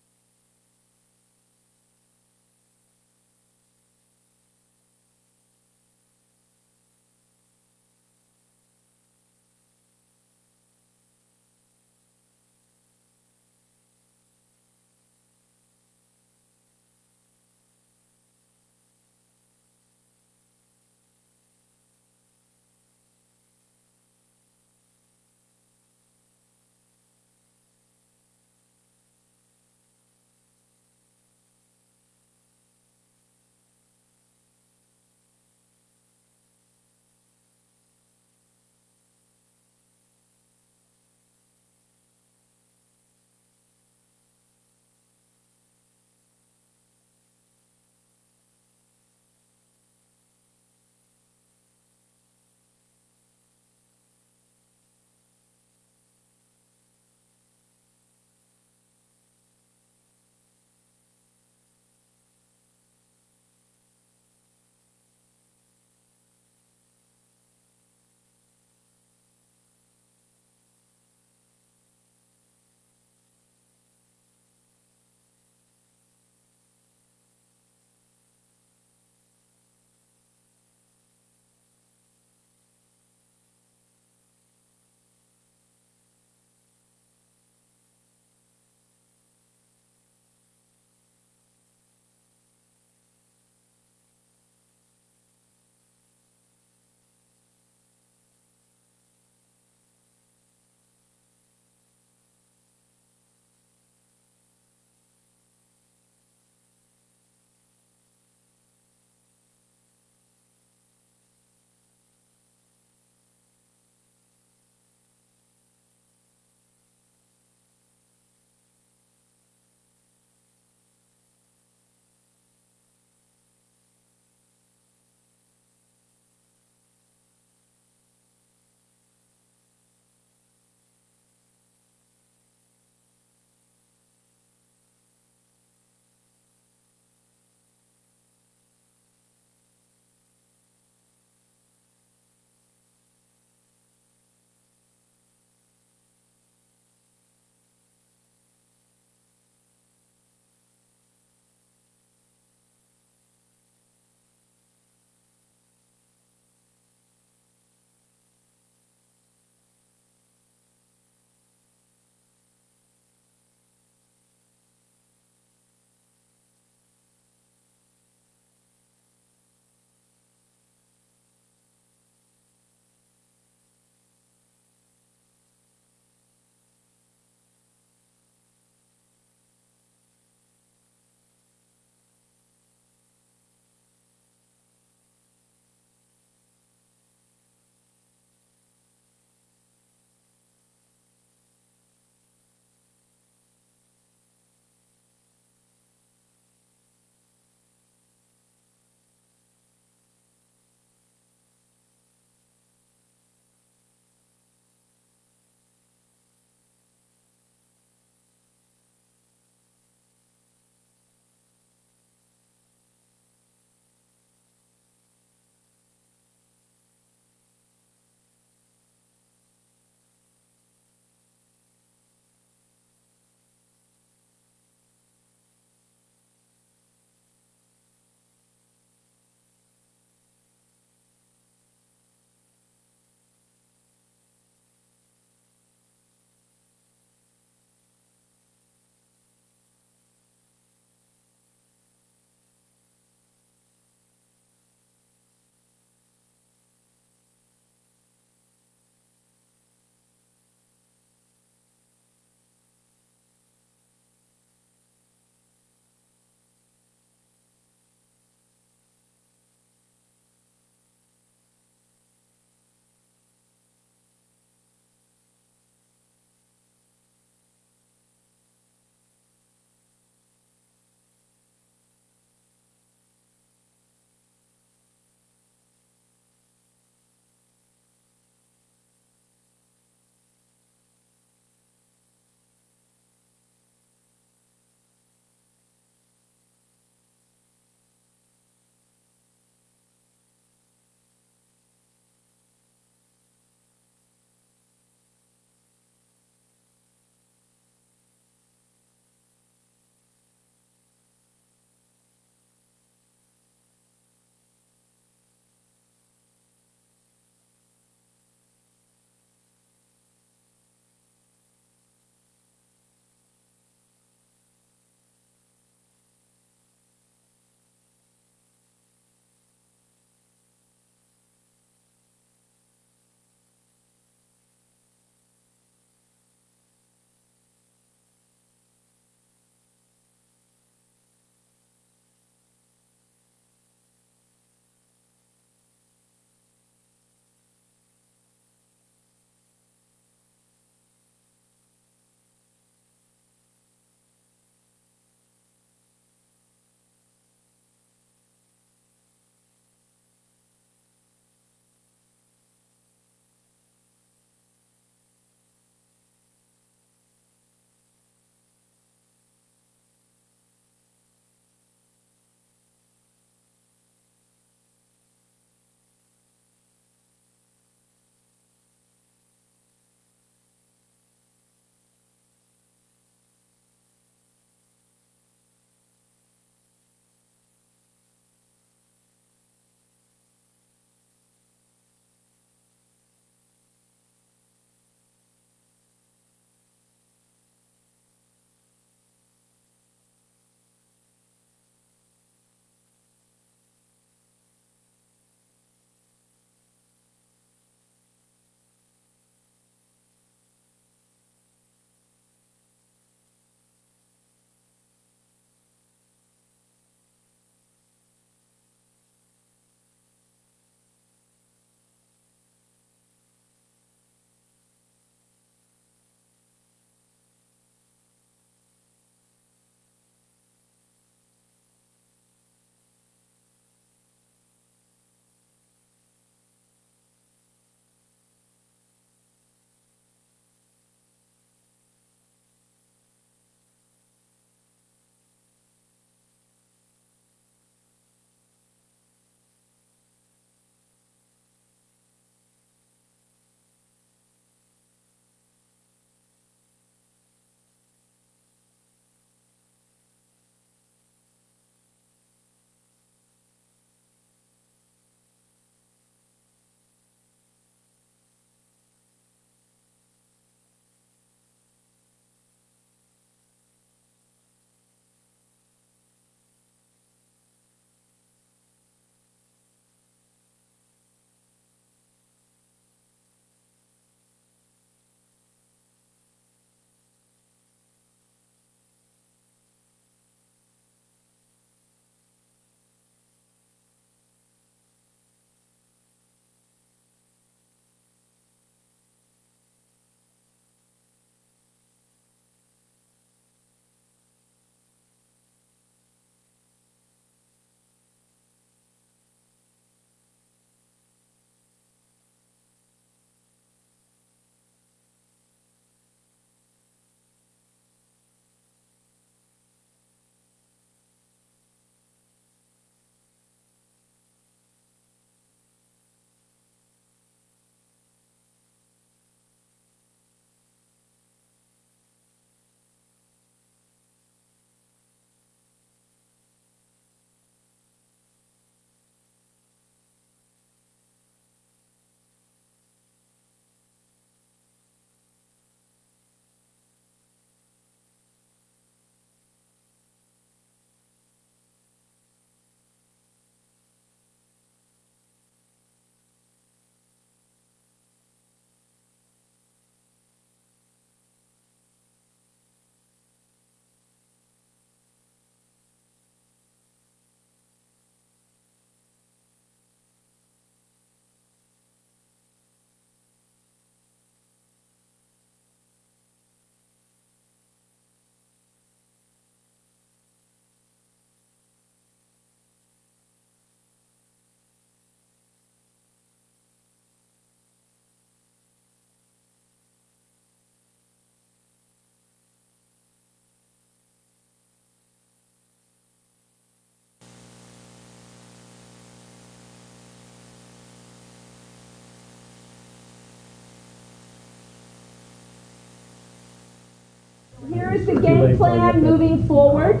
here is the game plan moving forward.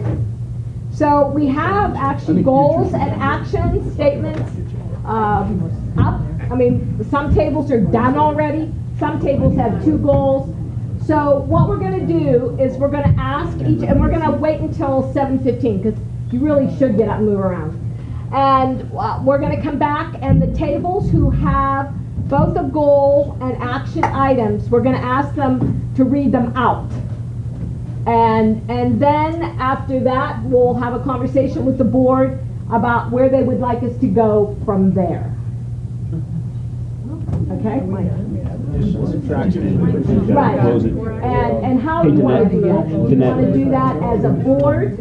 So we have actually goals and action statements up. I mean, some tables are done already. Some tables have 2 goals. So what we're going to do is we're going to ask each, and we're going to wait until 7:15 because you really should get up and move around. And we're going to come back, and the tables who have both a goal and action items, we're going to ask them to read them out. And then after that, we'll have a conversation with the board about where they would like us to go from there. Okay? Right. And how do you want to do that? Do you want to do that as a board?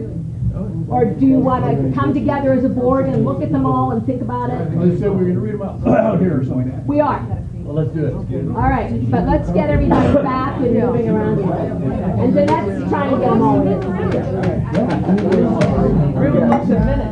Or do you want to come together as a board and look at them all and think about it? They said we're gonna read them out here or something. We are. Well, let's do it. All right, but let's get everybody back and moving around here. And Danette's trying to get them all in. Really looks a minute.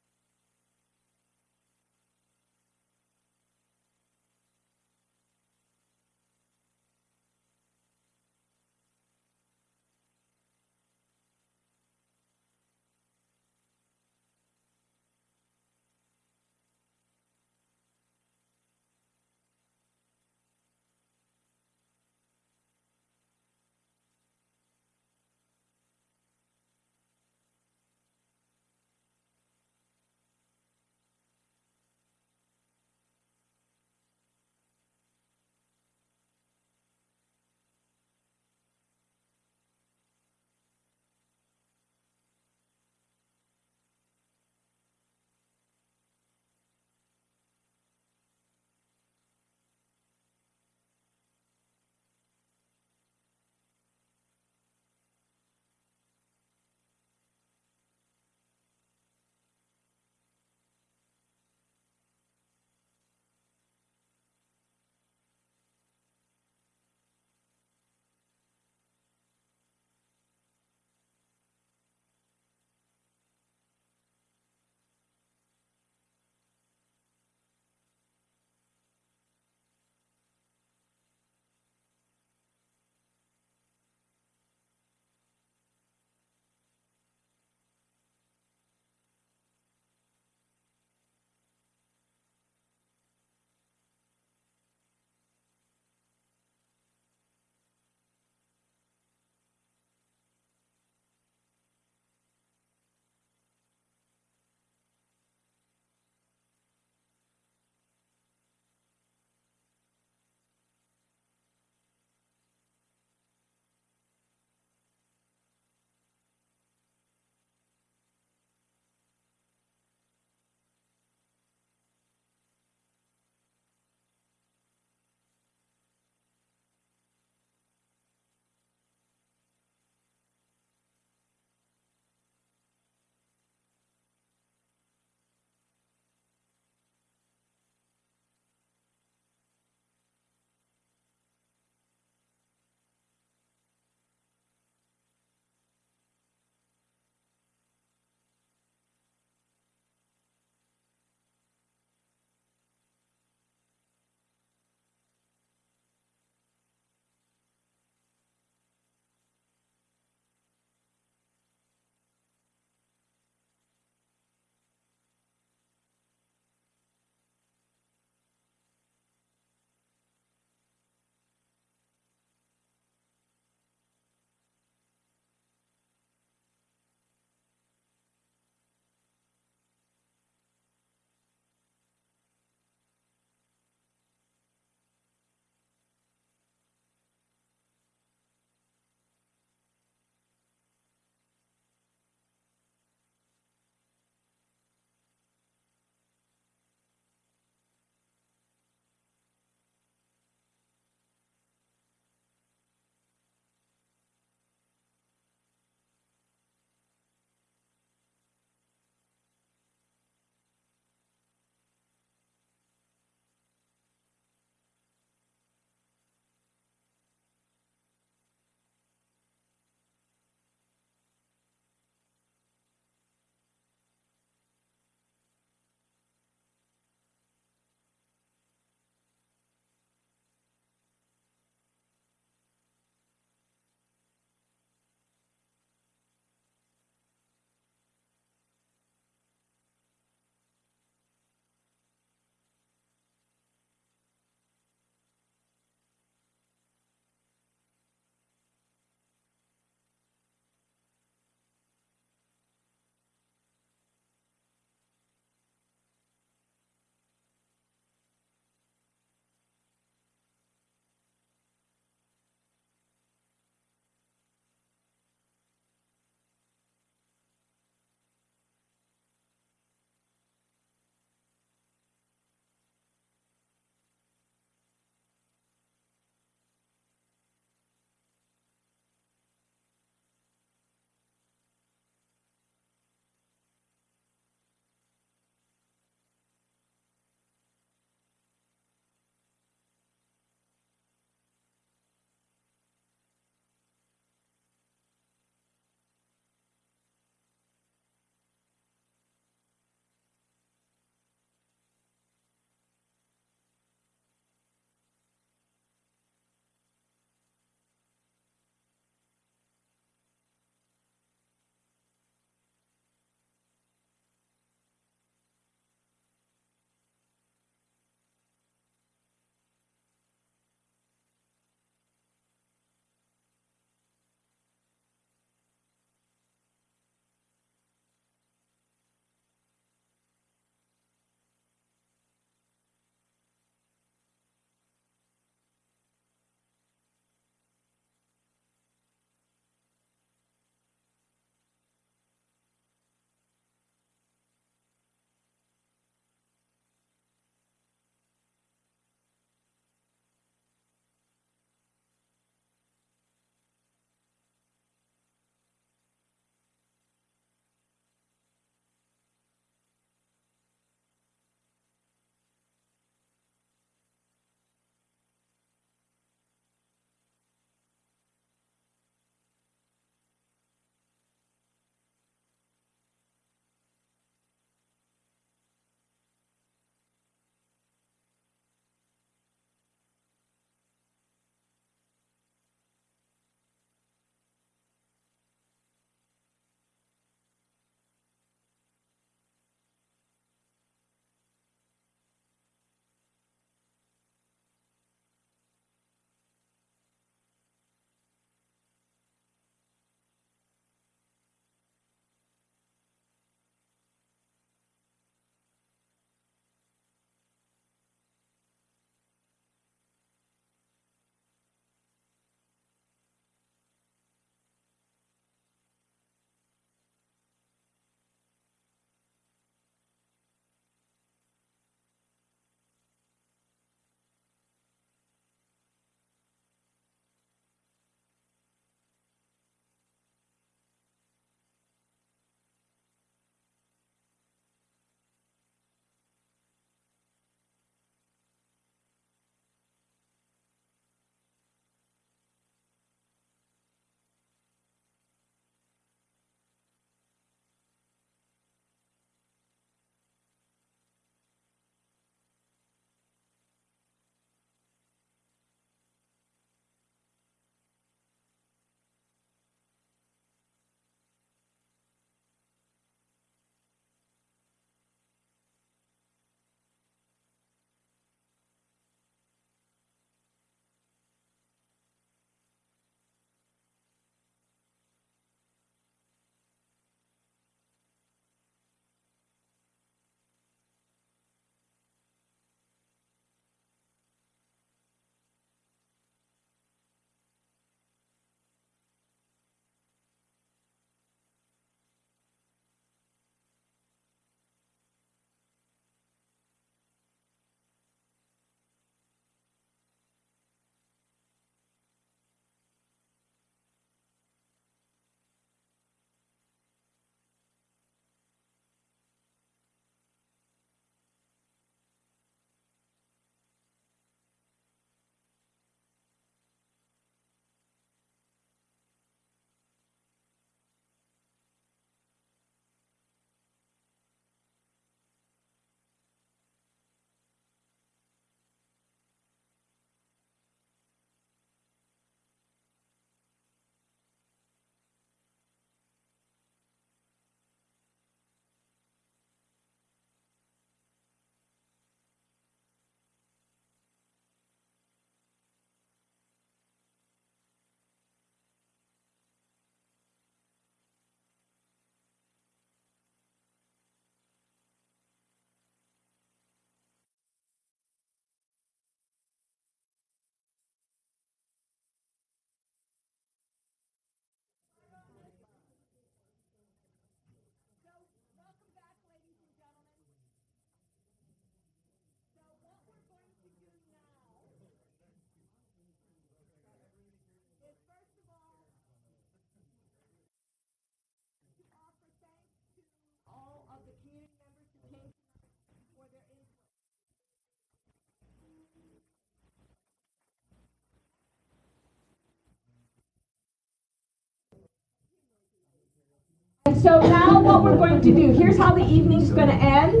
And so now what we're going to do, here's how the evening's going to end.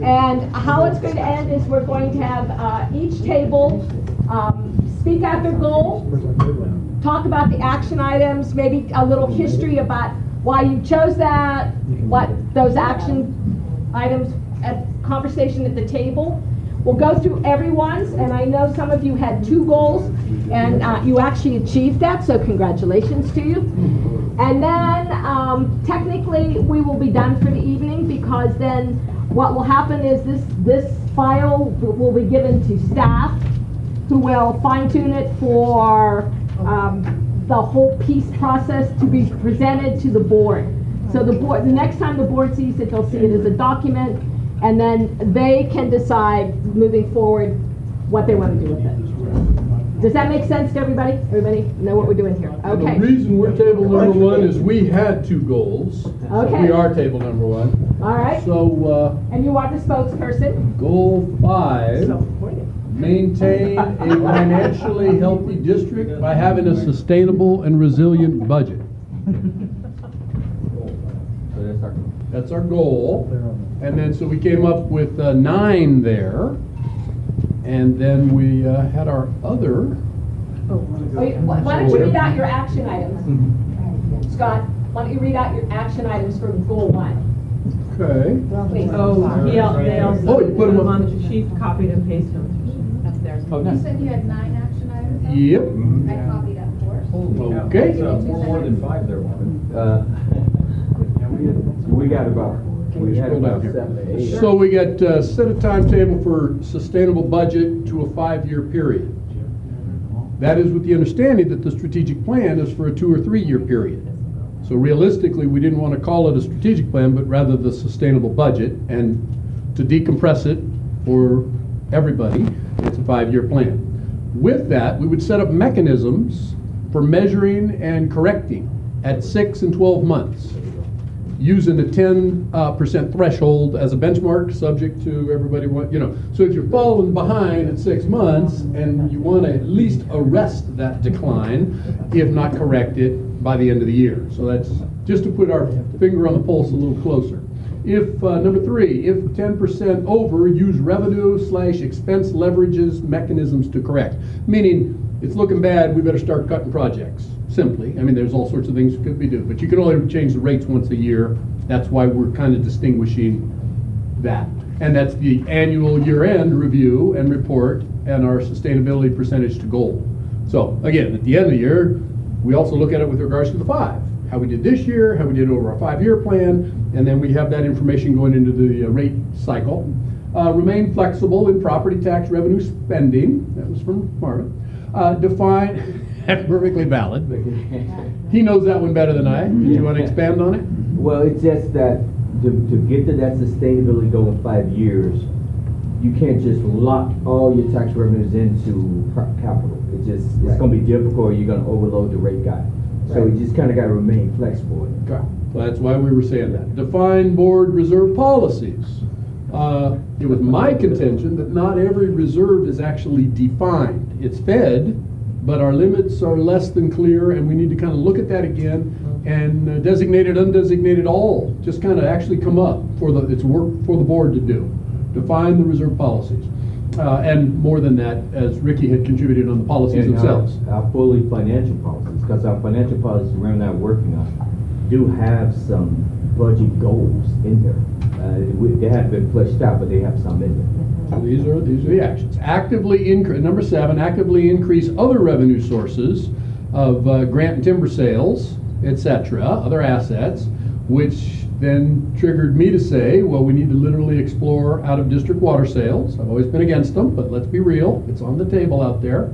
And how it's going to end is we're going to have each table speak out their goal, talk about the action items, maybe a little history about why you chose that, what those action items, conversation at the table. We'll go through everyone's, and I know some of you had 2 goals, and you actually achieved that, so congratulations to you. And then technically we will be done for the evening, because then what will happen is this file will be given to staff, who will fine-tune it for the whole piece process to be presented to the board. So the next time the board sees it, they'll see it as a document, and then they can decide moving forward what they want to do with it. Does that make sense to everybody? Everybody know what we're doing here? Okay. The reason we're table number 1 is we had 2 goals. So Okay. we are table number 1. All right. So, And you are the spokesperson? goal 5, maintain a financially healthy district by having a sustainable and resilient budget. That's our goal. And then, so we came up with 9 there. And then we had our other. Why don't you read out your action items? Scott, why don't you read out your action items for goal 1? Okay. Please. They also Oh, you put them on the sheet, copied and pasted them. That's theirs. You said you had 9 action items? though? Yep. I copied up 4. Okay. More than 5 there, we got about, we had about 7 to 8. So we got set a timetable for sustainable budget to a 5-year period. That is with the understanding that the strategic plan is for a 2 or 3 year period. So realistically, we didn't want to call it a strategic plan, but rather the sustainable budget. And to decompress it for everybody, it's a 5-year plan. With that, we would set up mechanisms for measuring and correcting at 6 and 12 months, using a 10% threshold as a benchmark, subject to everybody So if you're falling behind at 6 months and you want to at least arrest that decline, if not correct it by the end of the year. So that's just to put our finger on the pulse a little closer. If, number 3, if 10% over, use revenue/expense leverages mechanisms to correct. Meaning, it's looking bad, we better start cutting projects. Simply. I mean, there's all sorts of things that could be done, but you can only change the rates once a year. That's why we're kind of distinguishing that. And that's the annual year-end review and report and our sustainability percentage to goal. So again, at the end of the year, we also look at it with regards to the 5. How we did this year, how we did over our 5-year plan, and then we have that information going into the rate cycle. Remain flexible in property tax revenue spending. That was from Marvin. Define. That's perfectly valid. He knows that one better than I. Do you want to expand on it? Well, it's just that to get to that sustainability goal in 5 years, you can't just lock all your tax revenues into capital. It's going to be difficult. You're going to overload the rate guide. So you just kind of got to remain flexible. Okay. Well, that's why we were saying that. Define board reserve policies. It was my contention that not every reserve is actually defined. It's fed, but our limits are less than clear, and we need to kind of look at that again, and designated, undesignated, all just kind of actually come up for it's work for the board to do. Define the reserve policies. And more than that, as Ricky had contributed on the policies And themselves. Our fully financial policies, because our financial policies we're now working on do have some budget goals in there. They haven't been fleshed out, but they have some in there. So these are the actions. Actively increase, number 7, actively increase other revenue sources of grant and timber sales, etc., other assets, which then triggered me to say, well, we need to literally explore out-of-district water sales. I've always been against them, but let's be real. It's on the table out there.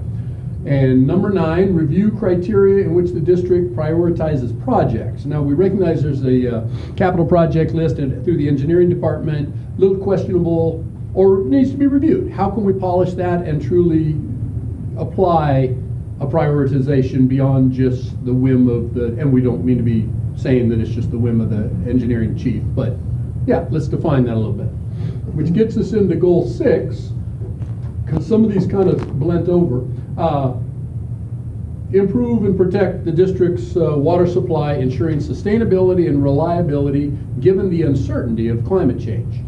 And number 9, review criteria in which the district prioritizes projects. Now, we recognize there's a capital project list through the engineering department, a little questionable, or needs to be reviewed. How can we polish that and truly apply a prioritization beyond just the whim of and we don't mean to be saying that it's just the whim of the engineering chief, but yeah, let's define that a little bit. Which gets us into goal 6, because some of these kind of blend over. improve and protect the district's water supply, ensuring sustainability and reliability given the uncertainty of climate change.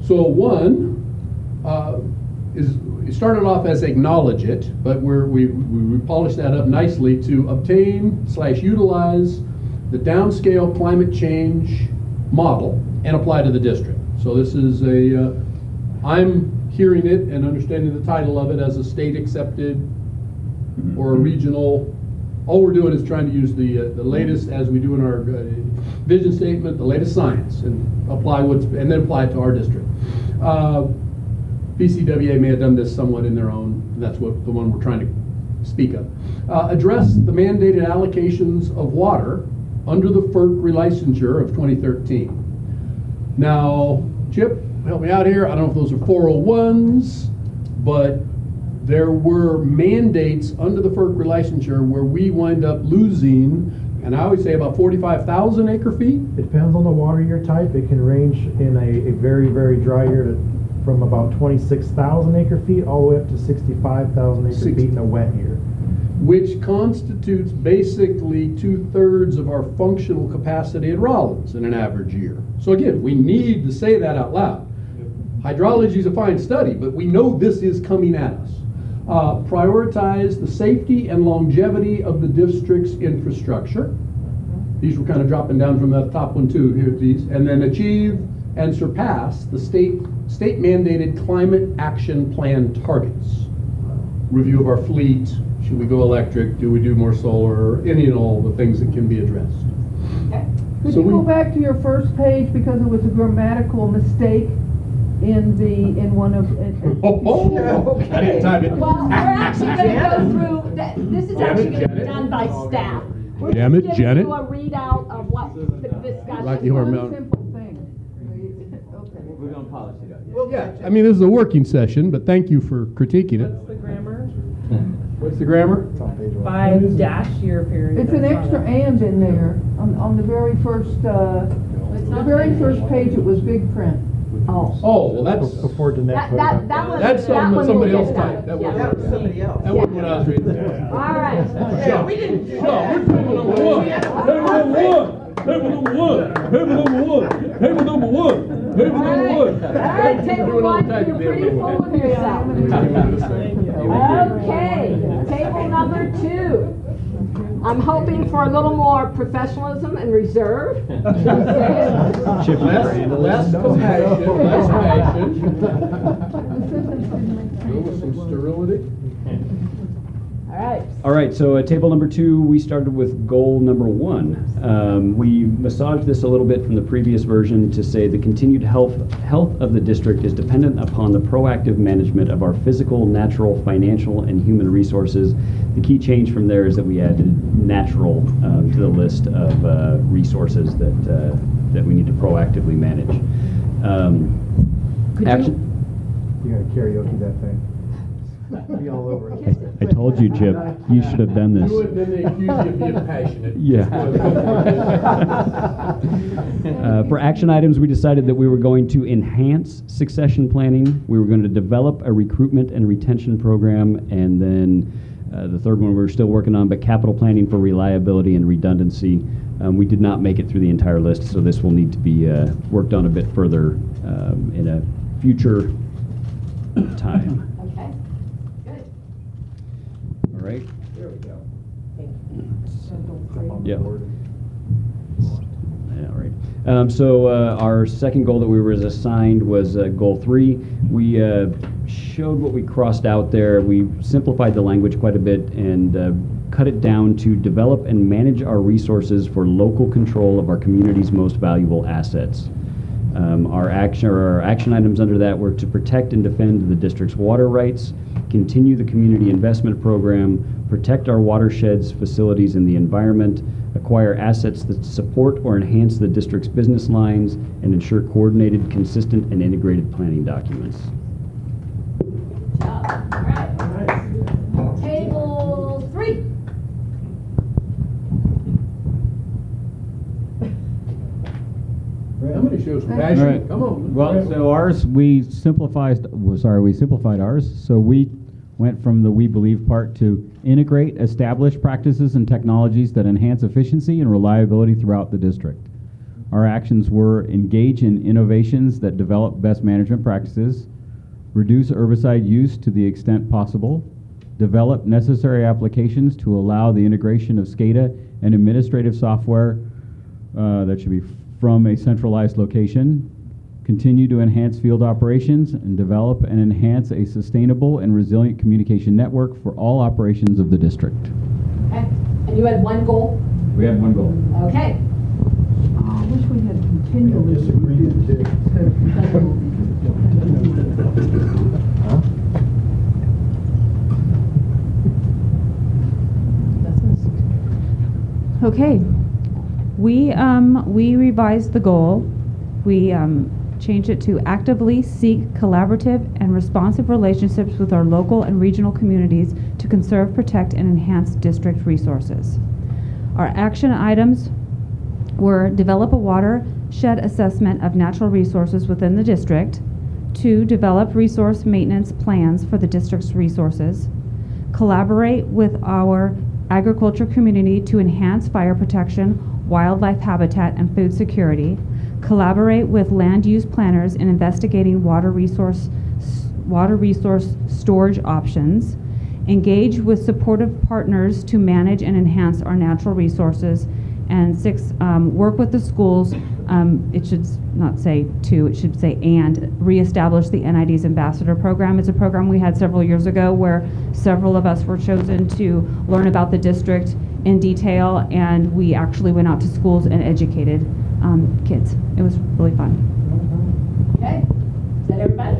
So one it started off as acknowledge it, but we polished that up nicely to obtain/utilize the downscale climate change model and apply to the district. So this is I'm hearing it and understanding the title of it as a state accepted or a regional. All we're doing is trying to use the latest, as we do in our vision statement, the latest science, and then apply it to our district. PCWA may have done this somewhat in their own. That's what the one we're trying to speak of. Address the mandated allocations of water under the FERC relicensure of 2013. Now, Chip, help me out here. I don't know if those are 401s, but there were mandates under the FERC relicensure where we wind up losing, and I always say about 45,000 acre feet. It depends on the water year type. It can range in a very, very dry year from about 26,000 acre feet all the way up to 65,000 acre feet in a wet year. Which constitutes basically 2/3 of our functional capacity at Rollins in an average year. So again, we need to say that out loud. Hydrology is a fine study, but we know this is coming at us. Prioritize the safety and longevity of the district's infrastructure. These were kind of dropping down from the top one too, here these. And then achieve and surpass the state mandated climate action plan targets. Review of our fleet. Should we go electric? Do we do more solar? Any and all the things that can be addressed. Okay. Could So you go back to your first page because it was a grammatical mistake in one of. I didn't time it. Well, we're actually going to go through, this is actually going to be done by staff. We're Damn it, just giving Janet. you a readout of what the discussion. Like you are One Mount. simple thing. Okay. We're gonna polish it up. Well, yeah. I mean, this is a working session, but thank you for critiquing it. What's the grammar? What's the grammar? It's on page 1. 5-year period. It's an extra and in there on the very first page. It was big print. Oh. Oh, well, that's Before Danette put it up. That was. that's that something one somebody we'll else get done. typed. That Yeah. wasn't That was somebody else. That wasn't what I was reading. All right. Yeah, we didn't do We're that. table number one. Table number one. Table number one. Table number one. Table number one. Table All number right. one. All right, table one, you're pretty full of yourself. Okay, table number 2. I'm hoping for a little more professionalism and reserve. Less compassion, less passion. Go with some sterility. All right. All right, so table number 2, we started with goal number 1. We massaged this a little bit from the previous version to say the continued health of the district is dependent upon the proactive management of our physical, natural, financial, and human resources. The key change from there is that we added natural to the list of resources that we need to proactively manage. Action. You gotta karaoke that thing. Be all over it. I told you, Chip, you should have done this. Do it, then they accuse you of being passionate. Yeah. For action items, we decided that we were going to enhance succession planning. We were going to develop a recruitment and retention program, and then the third one we're still working on, but capital planning for reliability and redundancy. We did not make it through the entire list, so this will need to be worked on a bit further in a future time. Okay, good. All right? There we go. Yeah. All right. So our second goal that we were assigned was goal 3. We showed what we crossed out there. We simplified the language quite a bit and cut it down to develop and manage our resources for local control of our community's most valuable assets. Our action items under that were to protect and defend the district's water rights, continue the community investment program, protect our watersheds, facilities, and the environment, acquire assets that support or enhance the district's business lines, and ensure coordinated, consistent, and integrated planning documents. Good job. All right. Table 3. Somebody show some All passion. right. Come on. Well, so ours, we simplified ours. So we went from the we believe part to integrate established practices and technologies that enhance efficiency and reliability throughout the district. Our actions were engage in innovations that develop best management practices, reduce herbicide use to the extent possible, develop necessary applications to allow the integration of SCADA and administrative software that should be from a centralized location, continue to enhance field operations, and develop and enhance a sustainable and resilient communication network for all operations of the district. Okay. And you had one goal? We had one goal. Okay. I wish we had continually. Disagreement too. Okay, we revised the goal. We changed it to actively seek collaborative and responsive relationships with our local and regional communities to conserve, protect, and enhance district resources. Our action items were develop a watershed assessment of natural resources within the district, 2, develop resource maintenance plans for the district's resources, collaborate with our agriculture community to enhance fire protection, wildlife habitat, and food security, collaborate with land use planners in investigating water resource storage options, engage with supportive partners to manage and enhance our natural resources, and 6, work with the schools. It should not say to, it should say and, reestablish the NID's Ambassador Program. It's a program we had several years ago where several of us were chosen to learn about the district in detail, and we actually went out to schools and educated kids. It was really fun. Okay. Is that everybody?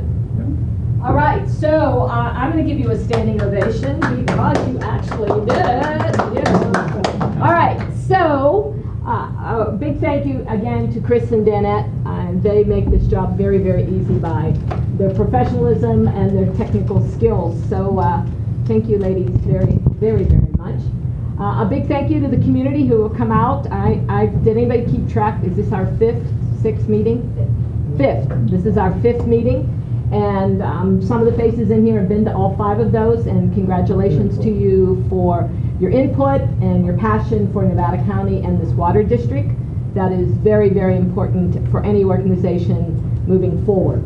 All right, so I'm going to give you a standing ovation because you actually did it. Yeah. All right, so a big thank you again to Chris and Danette. They make this job very, very easy by their professionalism and their technical skills. So thank you, ladies, very, very, very much. A big thank you to the community who have come out. Did anybody keep track? Is this our 5th, 6th meeting? 5th. This is our 5th meeting. And some of the faces in here have been to all 5 of those, and congratulations to you for your input and your passion for Nevada County and this water district. That is very, very important for any organization moving forward.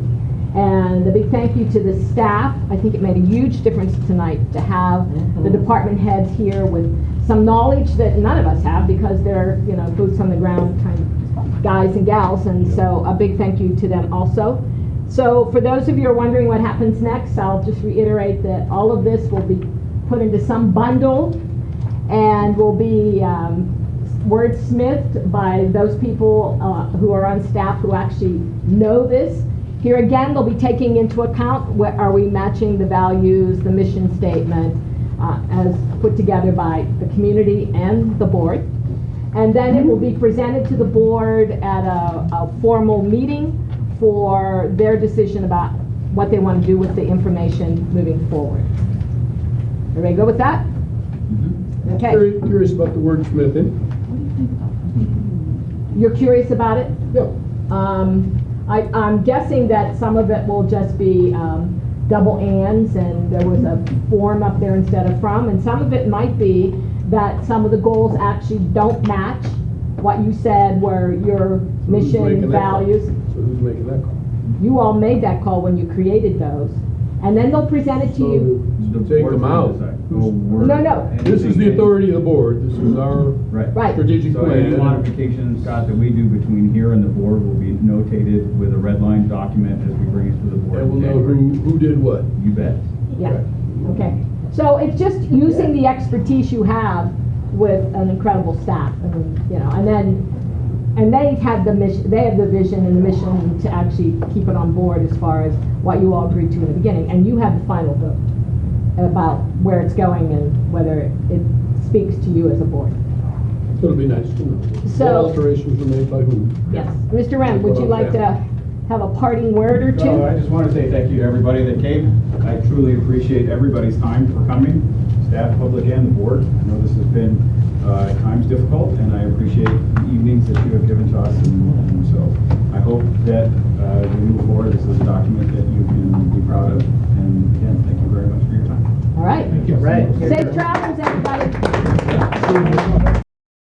And a big thank you to the staff. I think it made a huge difference tonight to have the department heads here with some knowledge that none of us have because they're, you know, boots on the ground kind of guys and gals. And so a big thank you to them also. So for those of you who are wondering what happens next, I'll just reiterate that all of this will be put into some bundle and will be wordsmithed by those people who are on staff who actually know this. Here again, they'll be taking into account what are we matching the values, the mission statement as put together by the community and the board. And then it will be presented to the board at a formal meeting for their decision about what they want to do with the information moving forward. Everybody go with that? Mm-hmm. Okay. Very curious about the wordsmithing. You're curious about it? Yeah. I'm guessing that some of it will just be double ands, and there was a form up there instead of from, and some of it might be that some of the goals actually don't match what you said were your mission values. So who's making that call? You all made that call when you created those, and then they'll present it to you. To take them out. No. This is the authority of the board. This is our Right. strategic So any plan. modifications, Scott, that we do between here and the board will be notated with a red line document as we bring it to the board. And we'll know who did what. You bet. Yeah. Okay. So it's just using the expertise you have with an incredible staff, and they have the mission, they have the vision and the mission to actually keep it on board as far as what you all agreed to in the beginning, and you have the final vote about where it's going and whether it speaks to you as a board. It'll be nice to know. So- What alterations were made by whom? Yes. Mr. Rem, would you like to have a parting word or two? No, I just want to say thank you to everybody that came. I truly appreciate everybody's time for coming, staff, public, and the board. I know this has been at times difficult, and I appreciate the evenings that you have given to us. And so I hope that we move forward. This is a document that you can be proud of. And again, thank you very much for your time. Right. Safe travels, everybody.